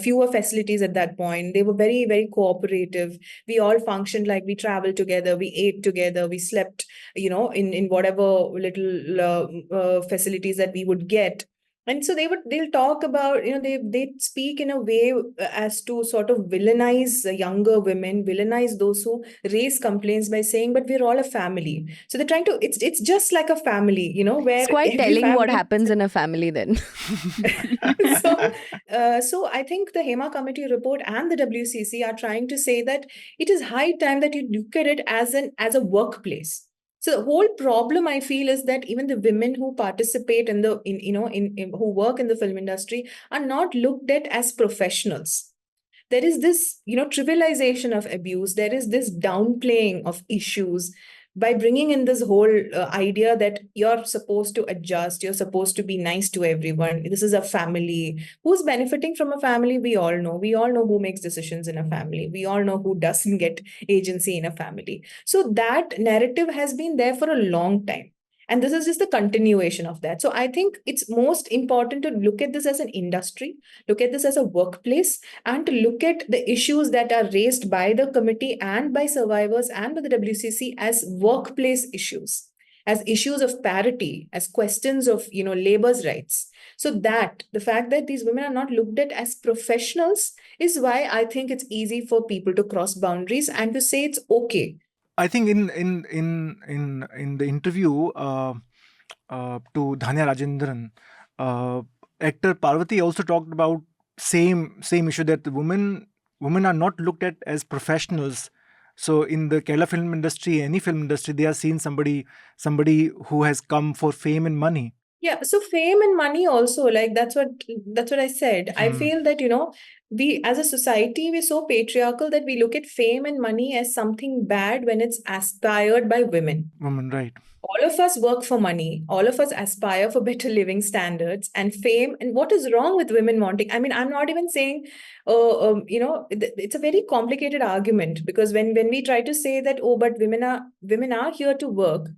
fewer facilities at that point. They were very, very cooperative. We all functioned like we traveled together. We ate together. We slept, in whatever little facilities that we would get. And so they'll talk about, they speak in a way as to sort of villainize younger women, villainize those who raise complaints by saying, but we're all a family. So they're trying to, it's just like a family, where it's quite telling what happens in a family then. So I think the Hema Committee report and the WCC are trying to say that it is high time that you look at it as a workplace. So the whole problem, I feel, is that even the women who participate in who work in the film industry are not looked at as professionals. There is this, trivialization of abuse. There is this downplaying of issues by bringing in this whole idea that you're supposed to adjust, you're supposed to be nice to everyone. This is a family. Who's benefiting from a family? We all know. We all know who makes decisions in a family. We all know who doesn't get agency in a family. So that narrative has been there for a long time. And this is just the continuation of that. So I think it's most important to look at this as an industry, look at this as a workplace, and to look at the issues that are raised by the committee and by survivors and by the WCC as workplace issues. as issues of parity, as questions of, labor's rights. So that the fact that these women are not looked at as professionals is why I think it's easy for people to cross boundaries and to say it's okay. I think in the interview to Dhanya Rajendran, actor Parvati also talked about same issue, that the women are not looked at as professionals. So in the Kerala film industry, any film industry, they are seen somebody who has come for fame and money. Yeah, so fame and money also, like that's what I said. I feel that, we as a society, we're so patriarchal that we look at fame and money as something bad when it's aspired by women. Women, right? All of us work for money. All of us aspire for better living standards and fame. And what is wrong with women wanting? I mean, I'm not even saying, it's a very complicated argument, because when we try to say that, oh, but women are here to work,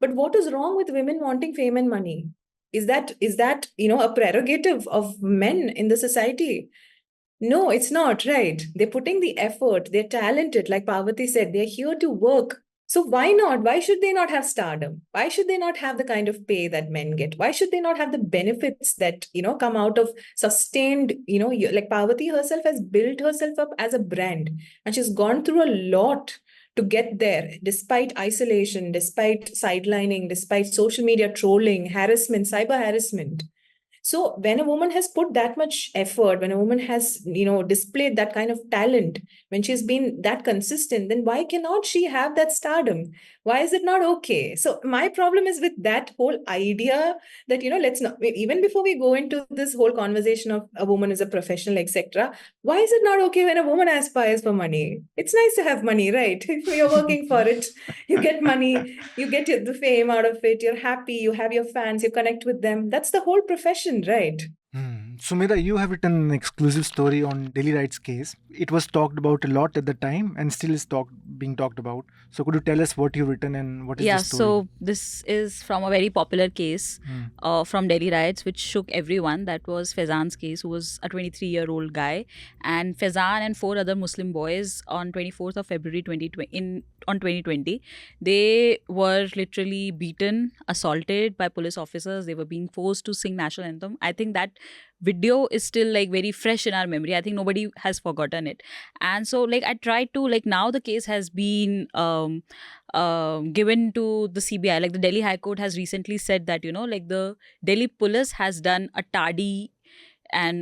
but what is wrong with women wanting fame and money? Is that a prerogative of men in the society? No, it's not, right? They're putting the effort, they're talented, like Parvati said, they're here to work. So why not? Why should they not have stardom? Why should they not have the kind of pay that men get? Why should they not have the benefits that, come out of sustained, like Parvati herself has built herself up as a brand, and she's gone through a lot to get there, despite isolation, despite sidelining, despite social media trolling, harassment, cyber harassment. So when a woman has put that much effort, when a woman has, displayed that kind of talent, when she's been that consistent, then why cannot she have that stardom? Why is it not okay? So my problem is with that whole idea that, let's not, even before we go into this whole conversation of a woman is a professional, etc., why is it not okay when a woman aspires for money? It's nice to have money, right? You're working for it, you get money, you get the fame out of it, you're happy, you have your fans, you connect with them. That's the whole profession, right? Sumedha, you have written an exclusive story on Delhi riots case. It was talked about a lot at the time and still is being talked about. So could you tell us what you've written and what is the story? So this is from a very popular case from Delhi riots, which shook everyone. That was Faizan's case, who was a 23-year-old guy. And Faizan and 4 other Muslim boys on 24th of February 2020, they were literally beaten, assaulted by police officers. They were being forced to sing national anthem. I think that video is still like very fresh in our memory. I think nobody has forgotten it. And so like I tried to, like, now the case has been given to the CBI. Like the Delhi High Court has recently said that, like the Delhi police has done a tardy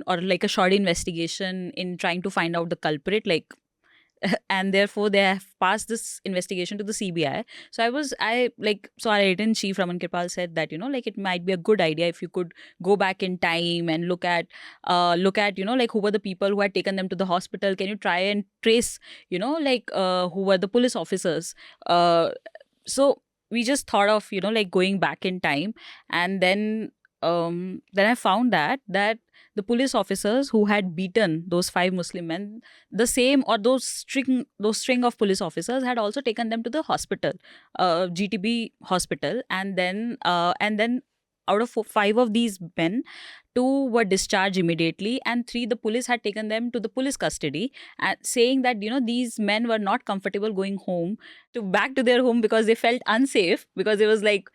or like a short investigation in trying to find out the culprit, like, and therefore they have passed this investigation to the CBI. So our editor-in-chief Raman Kirpal said that, like it might be a good idea if you could go back in time and look at like who were the people who had taken them to the hospital. Can you try and trace, who were the police officers? So we just thought of, like going back in time, and then I found that the police officers who had beaten those 5 Muslim men, the same, or those string of police officers had also taken them to the hospital, GTB hospital, and then out of 5 of these men, 2 were discharged immediately, and 3, the police had taken them to the police custody, and saying that these men were not comfortable going back to their home because they felt unsafe, because there was like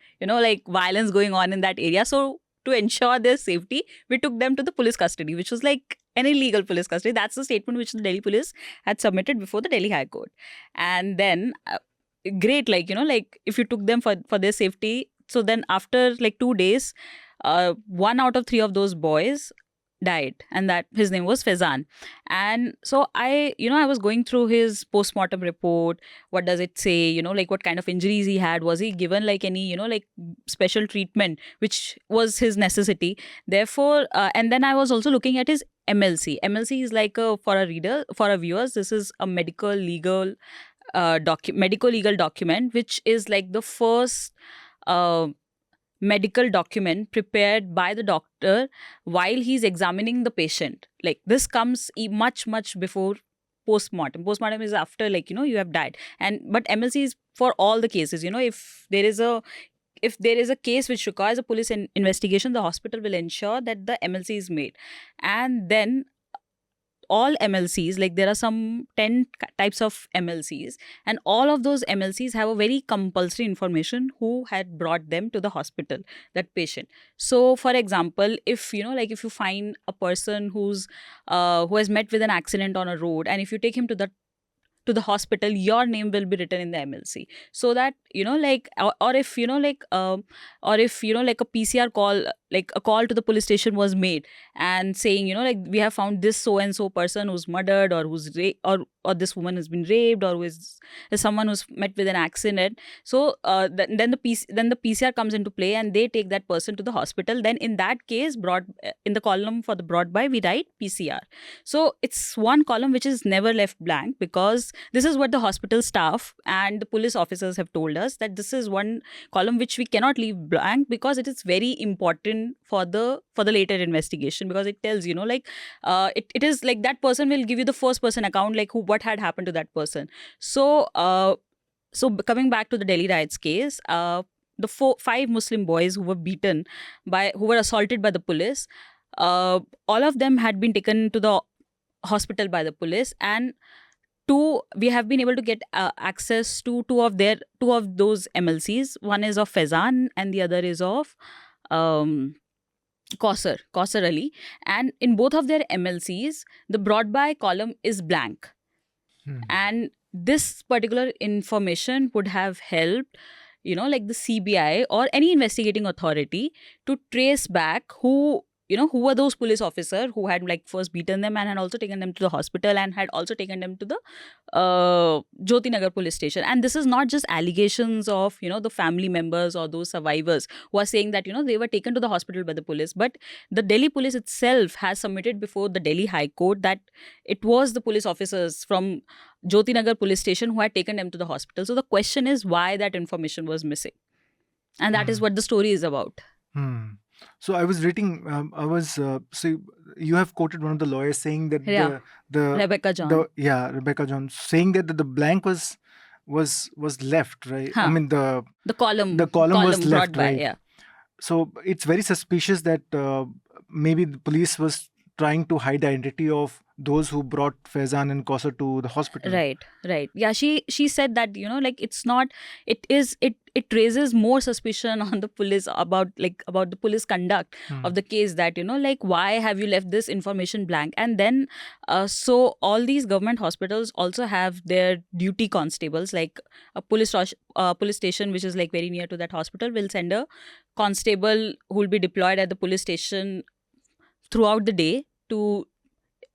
violence going on in that area. So to ensure their safety, we took them to the police custody, which was like an illegal police custody. That's the statement which the Delhi police had submitted before the Delhi High Court. And then, great, like if you took them for their safety. So then after like 2 days, 1 out of 3 of those boys died, and that his name was Faizan. And so I was going through his post-mortem report. What does it say? Like what kind of injuries he had? Was he given like any like special treatment, which was his necessity? Therefore, and then I was also looking at his MLC. MLC is like for our viewers, this is a medical legal document, which is like the first medical document prepared by the doctor while he's examining the patient. Like this comes much before postmortem. Postmortem is after, like you have died. But MLC is for all the cases. If there is a case which requires a police investigation, the hospital will ensure that the MLC is made. And then all MLCs, like there are some 10 types of MLCs, and all of those MLCs have a very compulsory information who had brought them to the hospital, that patient. So for example, if like if you find a person who has met with an accident on a road, and if you take him to the hospital, your name will be written in the MLC, so that like, or if like or if like a PCR call, like a call to the police station was made and saying like we have found this so and so person who's murdered, or who's or this woman has been raped, or who is someone who's met with an accident. So then the PCR comes into play, and they take that person to the hospital. Then in that case, in the column for the brought by, we write PCR. So it's one column which is never left blank, because this is what the hospital staff and the police officers have told us, that this is one column which we cannot leave blank, because it is very important for the later investigation, because it tells like it is like that person will give you the first person account, like what had happened to that person. So coming back to the Delhi riots case, the 5 Muslim boys who were assaulted by the police, all of them had been taken to the hospital by the police, and we have been able to get access to two of those MLCs. One is of Faizan and the other is of Kausar Ali. And in both of their MLCs, the brought by column is blank. And this particular information would have helped like the CBI or any investigating authority to trace back who were those police officers who had like first beaten them and had also taken them to the hospital, and had also taken them to the Jyoti Nagar police station. And this is not just allegations of the family members or those survivors who are saying that they were taken to the hospital by the police, but the Delhi police itself has submitted before the Delhi High Court that it was the police officers from Jyoti Nagar police station who had taken them to the hospital. So the question is why that information was missing, and that is what the story is about. So I was reading. So you have quoted one of the lawyers saying that the Rebecca John. Rebecca John, saying that the blank was left, right? Huh. I mean the column was left, brought by, right? yeah. So it's very suspicious that maybe the police was trying to hide the identity of those who brought Faizan and Kausar to the hospital. Right. Yeah, she said that like it's not. It raises more suspicion on the police about the police conduct of the case, that like why have you left this information blank? And then so all these government hospitals also have their duty constables, like a police station which is like very near to that hospital will send a constable who will be deployed at the police station throughout the day to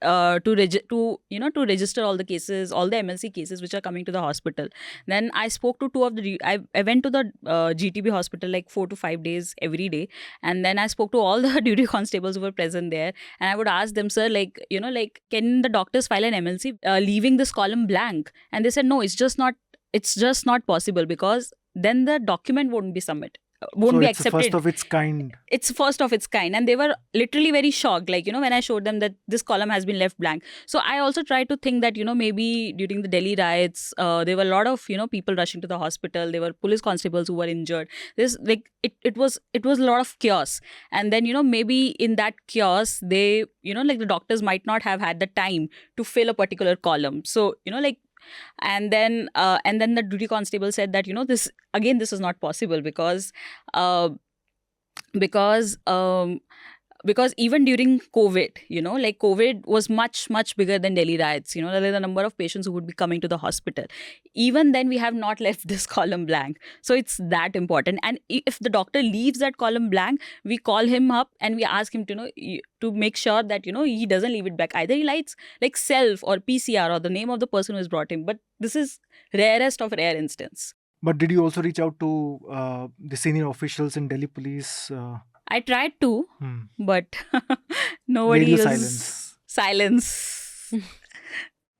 register all the cases, all the MLC cases which are coming to the hospital. Then I spoke to two of the I went to the GTB hospital like 4 to 5 days every day, and then I spoke to all the duty constables who were present there, and I would ask them, sir, like can the doctors file an MLC leaving this column blank? And they said no, it's just not possible, because then the document won't be accepted. First of its kind. It's first of its kind, and they were literally very shocked, like when I showed them that this column has been left blank. So I also tried to think that maybe during the Delhi riots there were a lot of people rushing to the hospital. There were police constables who were injured. This it was a lot of chaos, and then maybe in that chaos they like the doctors might not have had the time to fill a particular column. So and then the duty constable said that this is not possible, because even during COVID, COVID was much bigger than Delhi riots. The number of patients who would be coming to the hospital. Even then, we have not left this column blank. So it's that important. And if the doctor leaves that column blank, we call him up and we ask him to make sure that he doesn't leave it back. Either he writes like self or PCR or the name of the person who has brought him. But this is rarest of rare instance. But did you also reach out to the senior officials in Delhi police? I tried to, but nobody Radio is silence.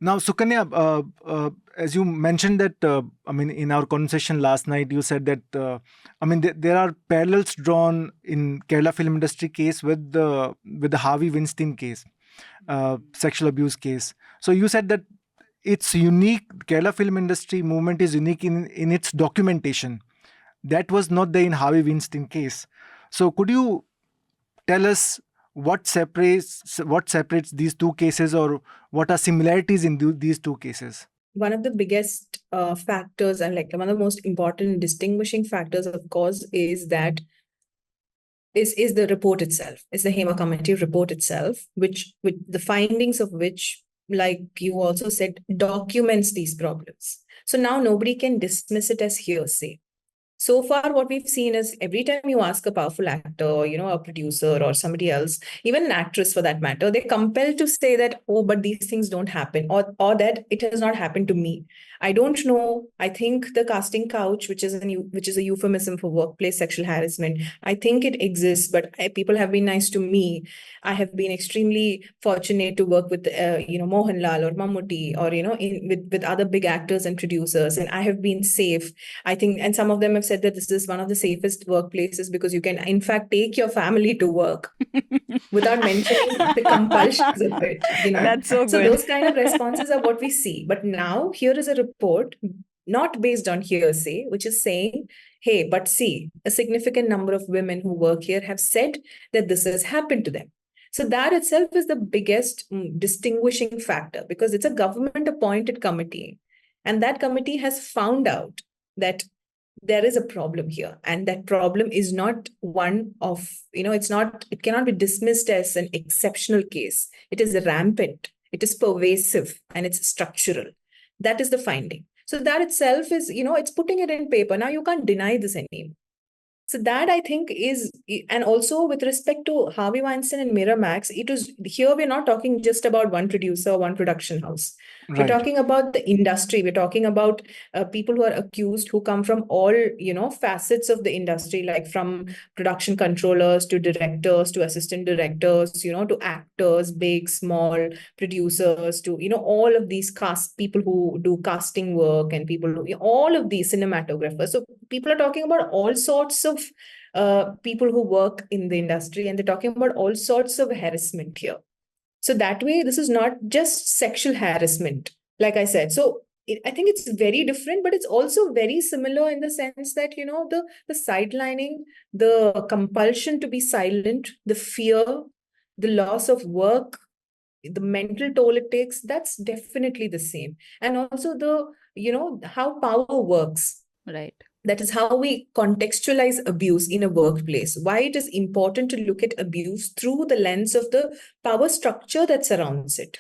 Now, Sukanya, as you mentioned that, in our conversation last night, you said that, there are parallels drawn in Kerala film industry case with the Harvey Weinstein case, sexual abuse case. So you said that it's unique. Kerala film industry movement is unique in its documentation. That was not there in Harvey Weinstein case. So could you tell us what separates these two cases, or what are similarities in these two cases? One of the biggest factors, and like one of the most important distinguishing factors, of course, is that is the report itself, is the Hema Committee report itself, which with the findings of which, like you also said, documents these problems. So now nobody can dismiss it as hearsay. So far, what we've seen is every time you ask a powerful actor, or, a producer or somebody else, even an actress for that matter, they're compelled to say that, oh, but these things don't happen, or that it has not happened to me. I don't know. I think the casting couch, which is a euphemism for workplace sexual harassment, I think it exists, but people have been nice to me. I have been extremely fortunate to work with, Mohanlal or Mammootty, or, with other big actors and producers, and I have been safe. I think, and some of them have said that this is one of the safest workplaces because you can, in fact, take your family to work without mentioning the compulsions of it. That's so So good. those kind of responses are what we see. But now here is a report not based on hearsay, which is saying, hey, but see, a significant number of women who work here have said that this has happened to them. So that itself is the biggest distinguishing factor, because it's a government appointed committee. And that committee has found out that there is a problem here, and that problem is not one of, it cannot be dismissed as an exceptional case. It is rampant, it is pervasive, and it's structural. That is the finding. So that itself is, it's putting it in paper. Now you can't deny this anymore. So that, I think, is, and also with respect to Harvey Weinstein and Miramax, it was, here we're not talking just about one producer, one production house. We're Right. talking about the industry. We're talking about people who are accused, who come from all, facets of the industry, like from production controllers to directors to assistant directors, to actors, big, small, producers, to, all of these people who do casting work, and people who, all of these cinematographers. So people are talking about all sorts of people who work in the industry, and they're talking about all sorts of harassment here. So that way, this is not just sexual harassment, like I said. So I think it's very different, but it's also very similar in the sense that, the sidelining, the compulsion to be silent, the fear, the loss of work, the mental toll it takes, that's definitely the same. And also the, how power works. Right. That is how we contextualize abuse in a workplace. Why it is important to look at abuse through the lens of the power structure that surrounds it.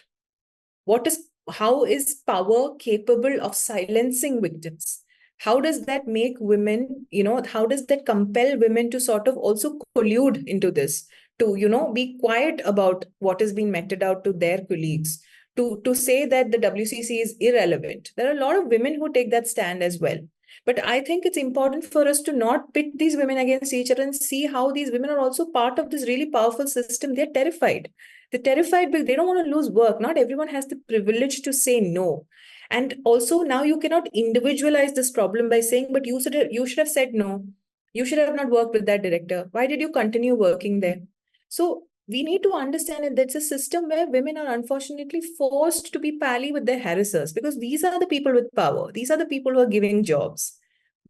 How is power capable of silencing victims? How does that make women, how does that compel women to sort of also collude into this, to, be quiet about what has been meted out to their colleagues, to say that the WCC is irrelevant? There are a lot of women who take that stand as well. But I think it's important for us to not pit these women against each other and see how these women are also part of this really powerful system. They're terrified. They're terrified because they don't want to lose work. Not everyone has the privilege to say no. And also now you cannot individualize this problem by saying, but you should have said no. You should have not worked with that director. Why did you continue working there? So we need to understand that there's a system where women are unfortunately forced to be pally with their harassers, because these are the people with power. These are the people who are giving jobs.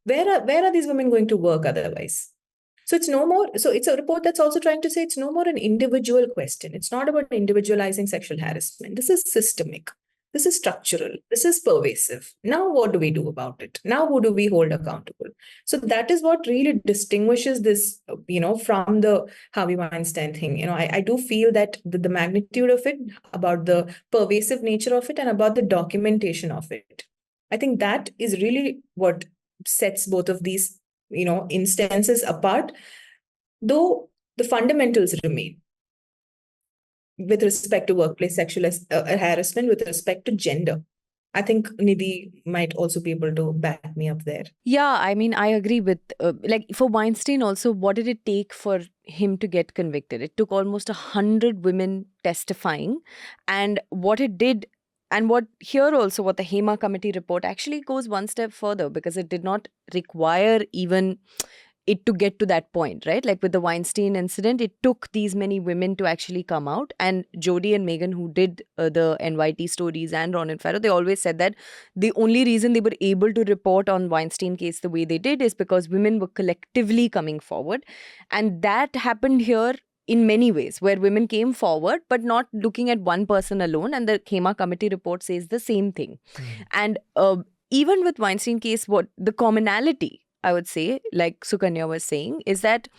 Where are these women going to work otherwise? So it's no more. So it's a report that's also trying to say it's no more an individual question. It's not about individualizing sexual harassment. This is systemic. This is structural. This is pervasive. Now, what do we do about it? Now, who do we hold accountable? So that is what really distinguishes this, from the Harvey Weinstein thing. I do feel that the magnitude of it, about the pervasive nature of it, and about the documentation of it, I think that is really what sets both of these, instances apart, though the fundamentals remain with respect to workplace sexual harassment, with respect to gender. I think Nidhi might also be able to back me up there. Yeah, I mean, I agree with, like, for Weinstein also, what did it take for him to get convicted? It took almost 100 women testifying. And what it did, and what here also, what the Hema Committee report actually goes one step further, because it did not require even it to get to that point, right? Like with the Weinstein incident, it took these many women to actually come out. And Jodie and Megan, who did the NYT stories, and Ronan Farrow, they always said that the only reason they were able to report on Weinstein case the way they did is because women were collectively coming forward. And that happened here in many ways, where women came forward, but not looking at one person alone. And the Hema Committee report says the same thing. And even with Weinstein case, what the commonality, I would say, like Sukanya was saying, is that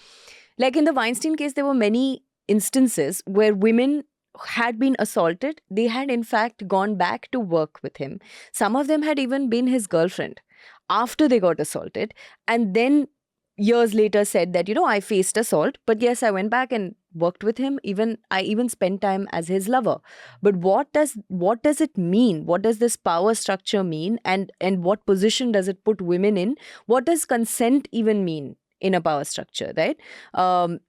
like in the Weinstein case, there were many instances where women had been assaulted. They had in fact gone back to work with him. Some of them had even been his girlfriend after they got assaulted, and then years later said that, I faced assault, but yes, I went back and worked with him. I even spent time as his lover. But what does it mean? What does this power structure mean? And what position does it put women in? What does consent even mean in a power structure, right? And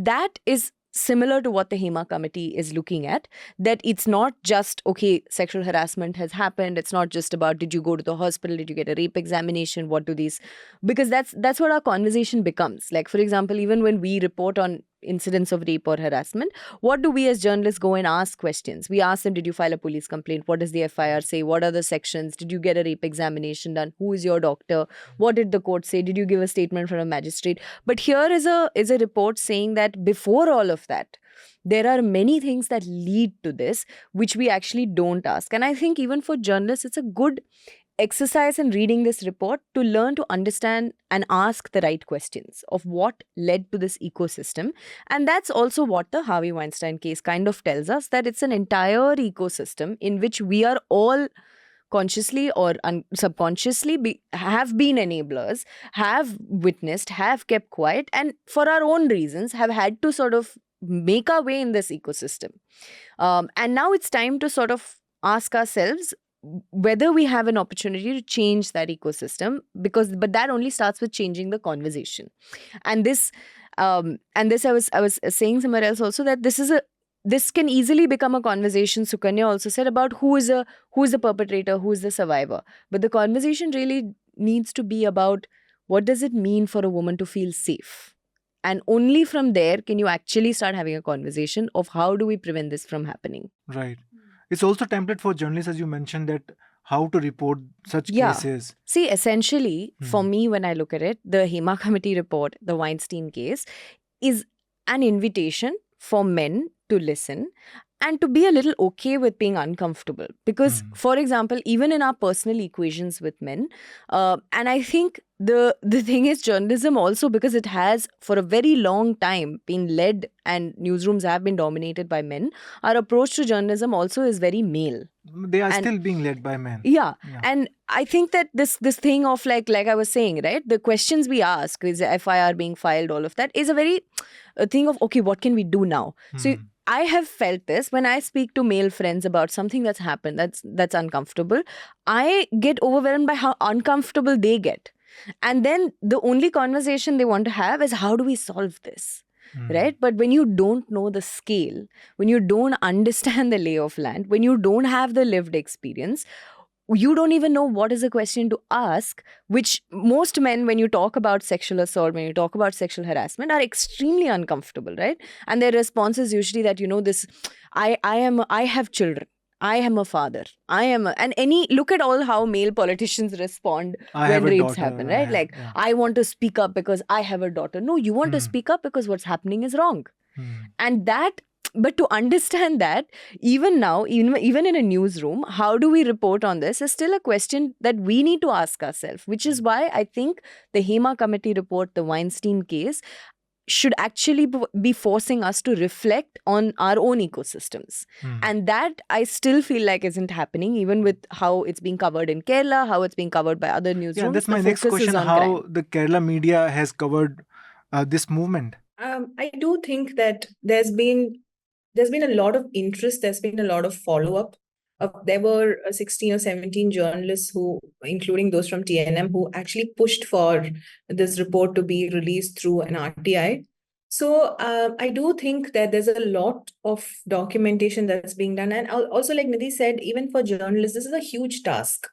that is similar to what the Hema Committee is looking at, that it's not just, okay, sexual harassment has happened. It's not just about, did you go to the hospital? Did you get a rape examination? What do these... Because that's what our conversation becomes. Like, for example, even when we report on incidents of rape or harassment, what do we as journalists go and ask questions? We ask them, did you file a police complaint? What does the FIR say? What are the sections? Did you get a rape examination done? Who is your doctor? What did the court say? Did you give a statement from a magistrate? But here is a report saying that before all of that, there are many things that lead to this, which we actually don't ask. And I think even for journalists, it's a good exercise in reading this report to learn to understand and ask the right questions of what led to this ecosystem. And that's also what the Harvey Weinstein case kind of tells us, that it's an entire ecosystem in which we are all consciously or subconsciously have been enablers, have witnessed, have kept quiet, and for our own reasons have had to sort of make our way in this ecosystem. And now it's time to sort of ask ourselves whether we have an opportunity to change that ecosystem, but that only starts with changing the conversation. And this I was saying somewhere else also that this can easily become a conversation, Sukanya also said, about who is the perpetrator, who is the survivor. But the conversation really needs to be about what does it mean for a woman to feel safe. And only from there can you actually start having a conversation of how do we prevent this from happening. Right. It's also template for journalists, as you mentioned, that how to report such cases. See, essentially, for me, when I look at it, the Hema Committee report, the Weinstein case, is an invitation for men to listen and to be a little okay with being uncomfortable. Because, for example, even in our personal equations with men, and I think the thing is journalism also, because it has for a very long time been led and newsrooms have been dominated by men, our approach to journalism also is very male. They are still being led by men. Yeah. And I think that this thing of like I was saying, right, the questions we ask, is FIR being filed, all of that is a thing of, okay, what can we do now? So I have felt this when I speak to male friends about something that's happened that's uncomfortable. I get overwhelmed by how uncomfortable they get. And then the only conversation they want to have is, how do we solve this? Right? But when you don't know the scale, when you don't understand the lay of land, when you don't have the lived experience, you don't even know what is a question to ask, which most men, when you talk about sexual assault, when you talk about sexual harassment, are extremely uncomfortable, right? And their response is usually that, I have children. I am a father. Look at all how male politicians respond when rapes happen, right? I want to speak up because I have a daughter. No, you want to speak up because what's happening is wrong. But to understand that, even now, even in a newsroom, how do we report on this is still a question that we need to ask ourselves, which is why I think the Hema Committee report, the Weinstein case, should actually be forcing us to reflect on our own ecosystems. And that I still feel like isn't happening, even with how it's being covered in Kerala, how it's being covered by other newsrooms. Yeah, that's my next question, how the Kerala media has covered this movement. I do think that there's been a lot of interest, there's been a lot of follow-up. There were 16 or 17 journalists who, including those from TNM, who actually pushed for this report to be released through an RTI. So I do think that there's a lot of documentation that's being done. And also, like Nidhi said, even for journalists, this is a huge task.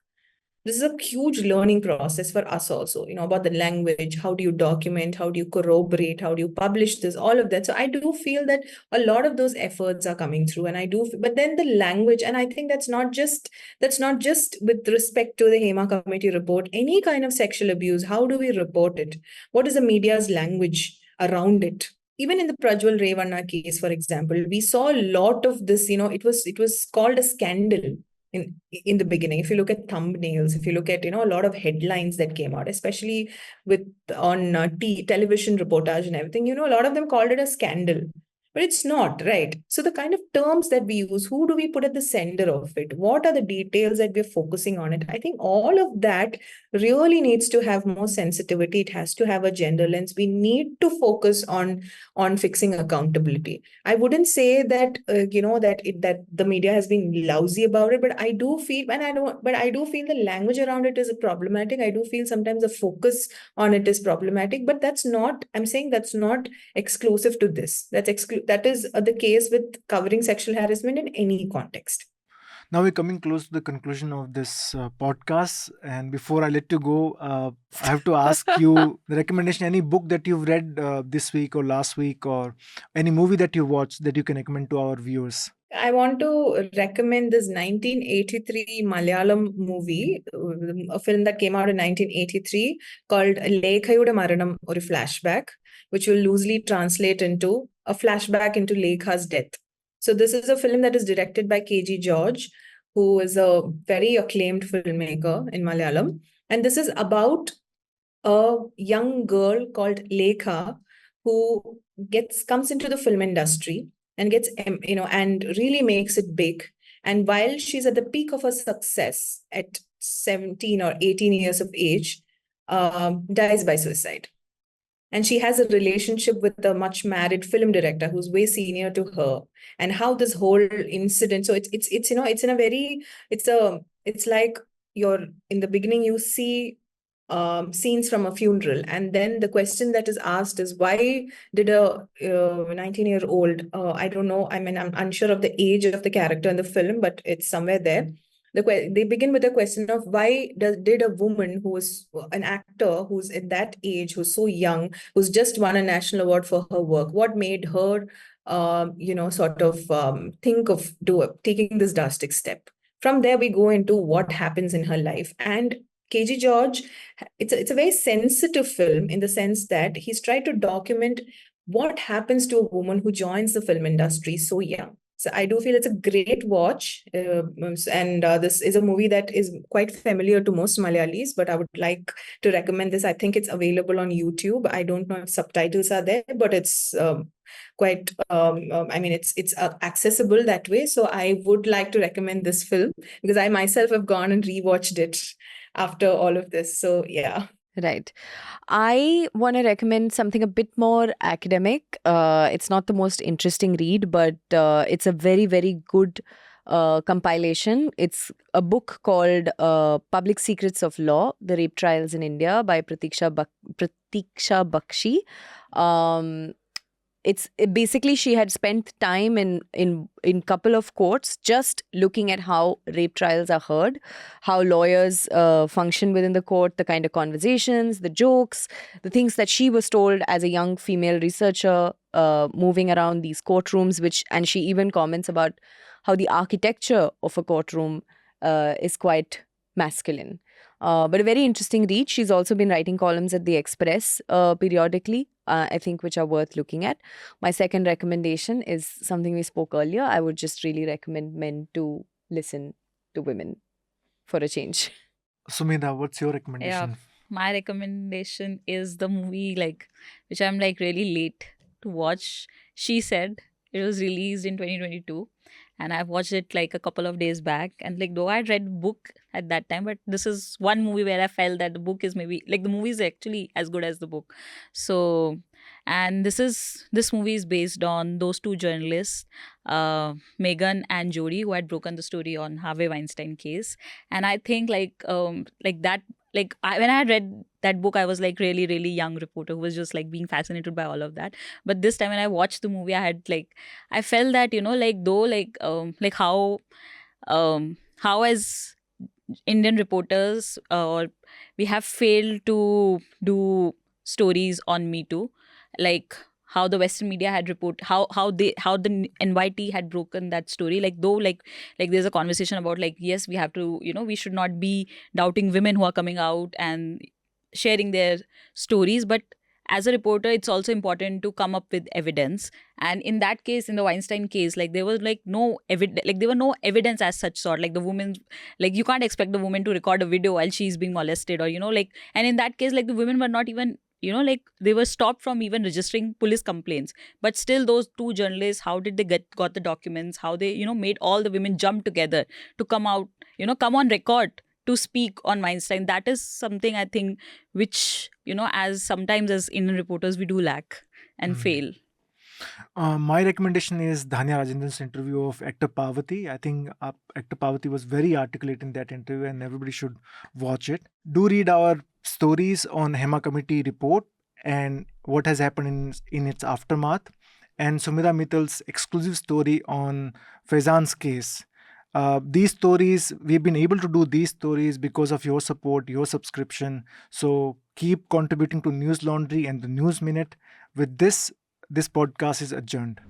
This is a huge learning process for us also, about the language, how do you document, how do you corroborate, how do you publish this, all of that. So I do feel that a lot of those efforts are coming through, but then the language, and I think that's not just with respect to the Hema Committee report, any kind of sexual abuse, how do we report it? What is the media's language around it? even in the Prajwal Revanna case, for example, we saw a lot of this. It was called a scandal in the beginning. If you look at thumbnails, if you look at a lot of headlines that came out, especially with on television reportage and everything, a lot of them called it a scandal. But it's not, right? So the kind of terms that we use, who do we put at the center of it? What are the details that we're focusing on it? I think all of that really needs to have more sensitivity. It has to have a gender lens. We need to focus on fixing accountability. I wouldn't say that that the media has been lousy about it, but I do feel, but I do feel the language around it is problematic. I do feel sometimes the focus on it is problematic, but I'm saying that's not exclusive to this. That is the case with covering sexual harassment in any context. Now we're coming close to the conclusion of this podcast. And before I let you go, I have to ask you the recommendation, any book that you've read this week or last week, or any movie that you watched that you can recommend to our viewers. I want to recommend this 1983 Malayalam movie, a film that came out in 1983 called Lekhayude Maranam or a Flashback, which will loosely translate into a flashback into Lekha's death. So this is a film that is directed by KG George, who is a very acclaimed filmmaker in Malayalam. And this is about a young girl called Lekha who comes into the film industry and gets, and really makes it big. And while she's at the peak of her success at 17 or 18 years of age, dies by suicide. And she has a relationship with a much married film director who's way senior to her, and how this whole incident. So it's like in the beginning you see scenes from a funeral, and then the question that is asked is, why did a 19-year-old, I don't know, I mean, I'm unsure of the age of the character in the film, but it's somewhere there. They begin with the question of why did a woman who is an actor, who's at that age, who's so young, who's just won a national award for her work, what made her think of taking this drastic step? From there we go into what happens in her life. And KG George, it's a very sensitive film in the sense that he's tried to document what happens to a woman who joins the film industry so young. So I do feel it's a great watch. And this is a movie that is quite familiar to most Malayalis, but I would like to recommend this. I think it's available on YouTube. I don't know if subtitles are there, but it's quite, it's accessible that way. So I would like to recommend this film because I myself have gone and rewatched it after all of this. So yeah. Right. I want to recommend something a bit more academic. It's not the most interesting read, but it's a very, very good compilation. It's a book called Public Secrets of Law, The Rape Trials in India by Pratiksha Bakshi. Basically she had spent time in couple of courts just looking at how rape trials are heard, how lawyers function within the court, the kind of conversations, the jokes, the things that she was told as a young female researcher moving around these courtrooms, and she even comments about how the architecture of a courtroom is quite masculine. But a very interesting read. She's also been writing columns at the Express periodically, I think, which are worth looking at. My second recommendation is something we spoke earlier. I would just really recommend men to listen to women for a change. Sumedha, what's your recommendation? Yeah, my recommendation is the movie which I'm really late to watch. She Said. It was released in 2022. And I've watched it a couple of days back. And though I'd read book at that time, but this is one movie where I felt that the book is maybe the movie is actually as good as the book. So, and this movie is based on those two journalists, Megan and Jody, who had broken the story on Harvey Weinstein case. And I think when I had read that book, I was really, really young reporter who was just being fascinated by all of that. But this time when I watched the movie, I had I felt that, how as Indian reporters, we have failed to do stories on Me Too, how the Western media had how the NYT had broken that story. There's a conversation about yes, we have to, we should not be doubting women who are coming out and sharing their stories, but as a reporter, it's also important to come up with evidence. And in that case, in the Weinstein case, like there was like no evidence, like there were no evidence as such sort. Like the woman, like you can't expect the woman to record a video while she's being molested, or like. And in that case, like the women were not even, like they were stopped from even registering police complaints. But still, those two journalists, how did they got the documents? How they made all the women jump together to come out, come on record to speak on Weinstein. That is something I think which, as sometimes as Indian reporters, we do lack and fail. My recommendation is Dhanya Rajendran's interview of actor Parvati. I think actor Parvati was very articulate in that interview, and everybody should watch it. Do read our stories on Hema Committee report and what has happened in its aftermath, and Sumedha Mittal's exclusive story on Faizan's case. These stories, we've been able to do these stories because of your support, your subscription. So keep contributing to Newslaundry and the News Minute. With this podcast is adjourned.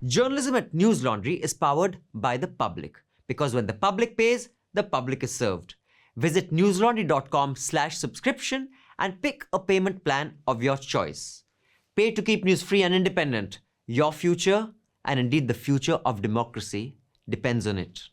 Journalism at Newslaundry is powered by the public, because when the public pays, the public is served. Visit newslaundry.com/subscription and pick a payment plan of your choice. Pay to keep news free and independent. Your future, and indeed the future of democracy, depends on it.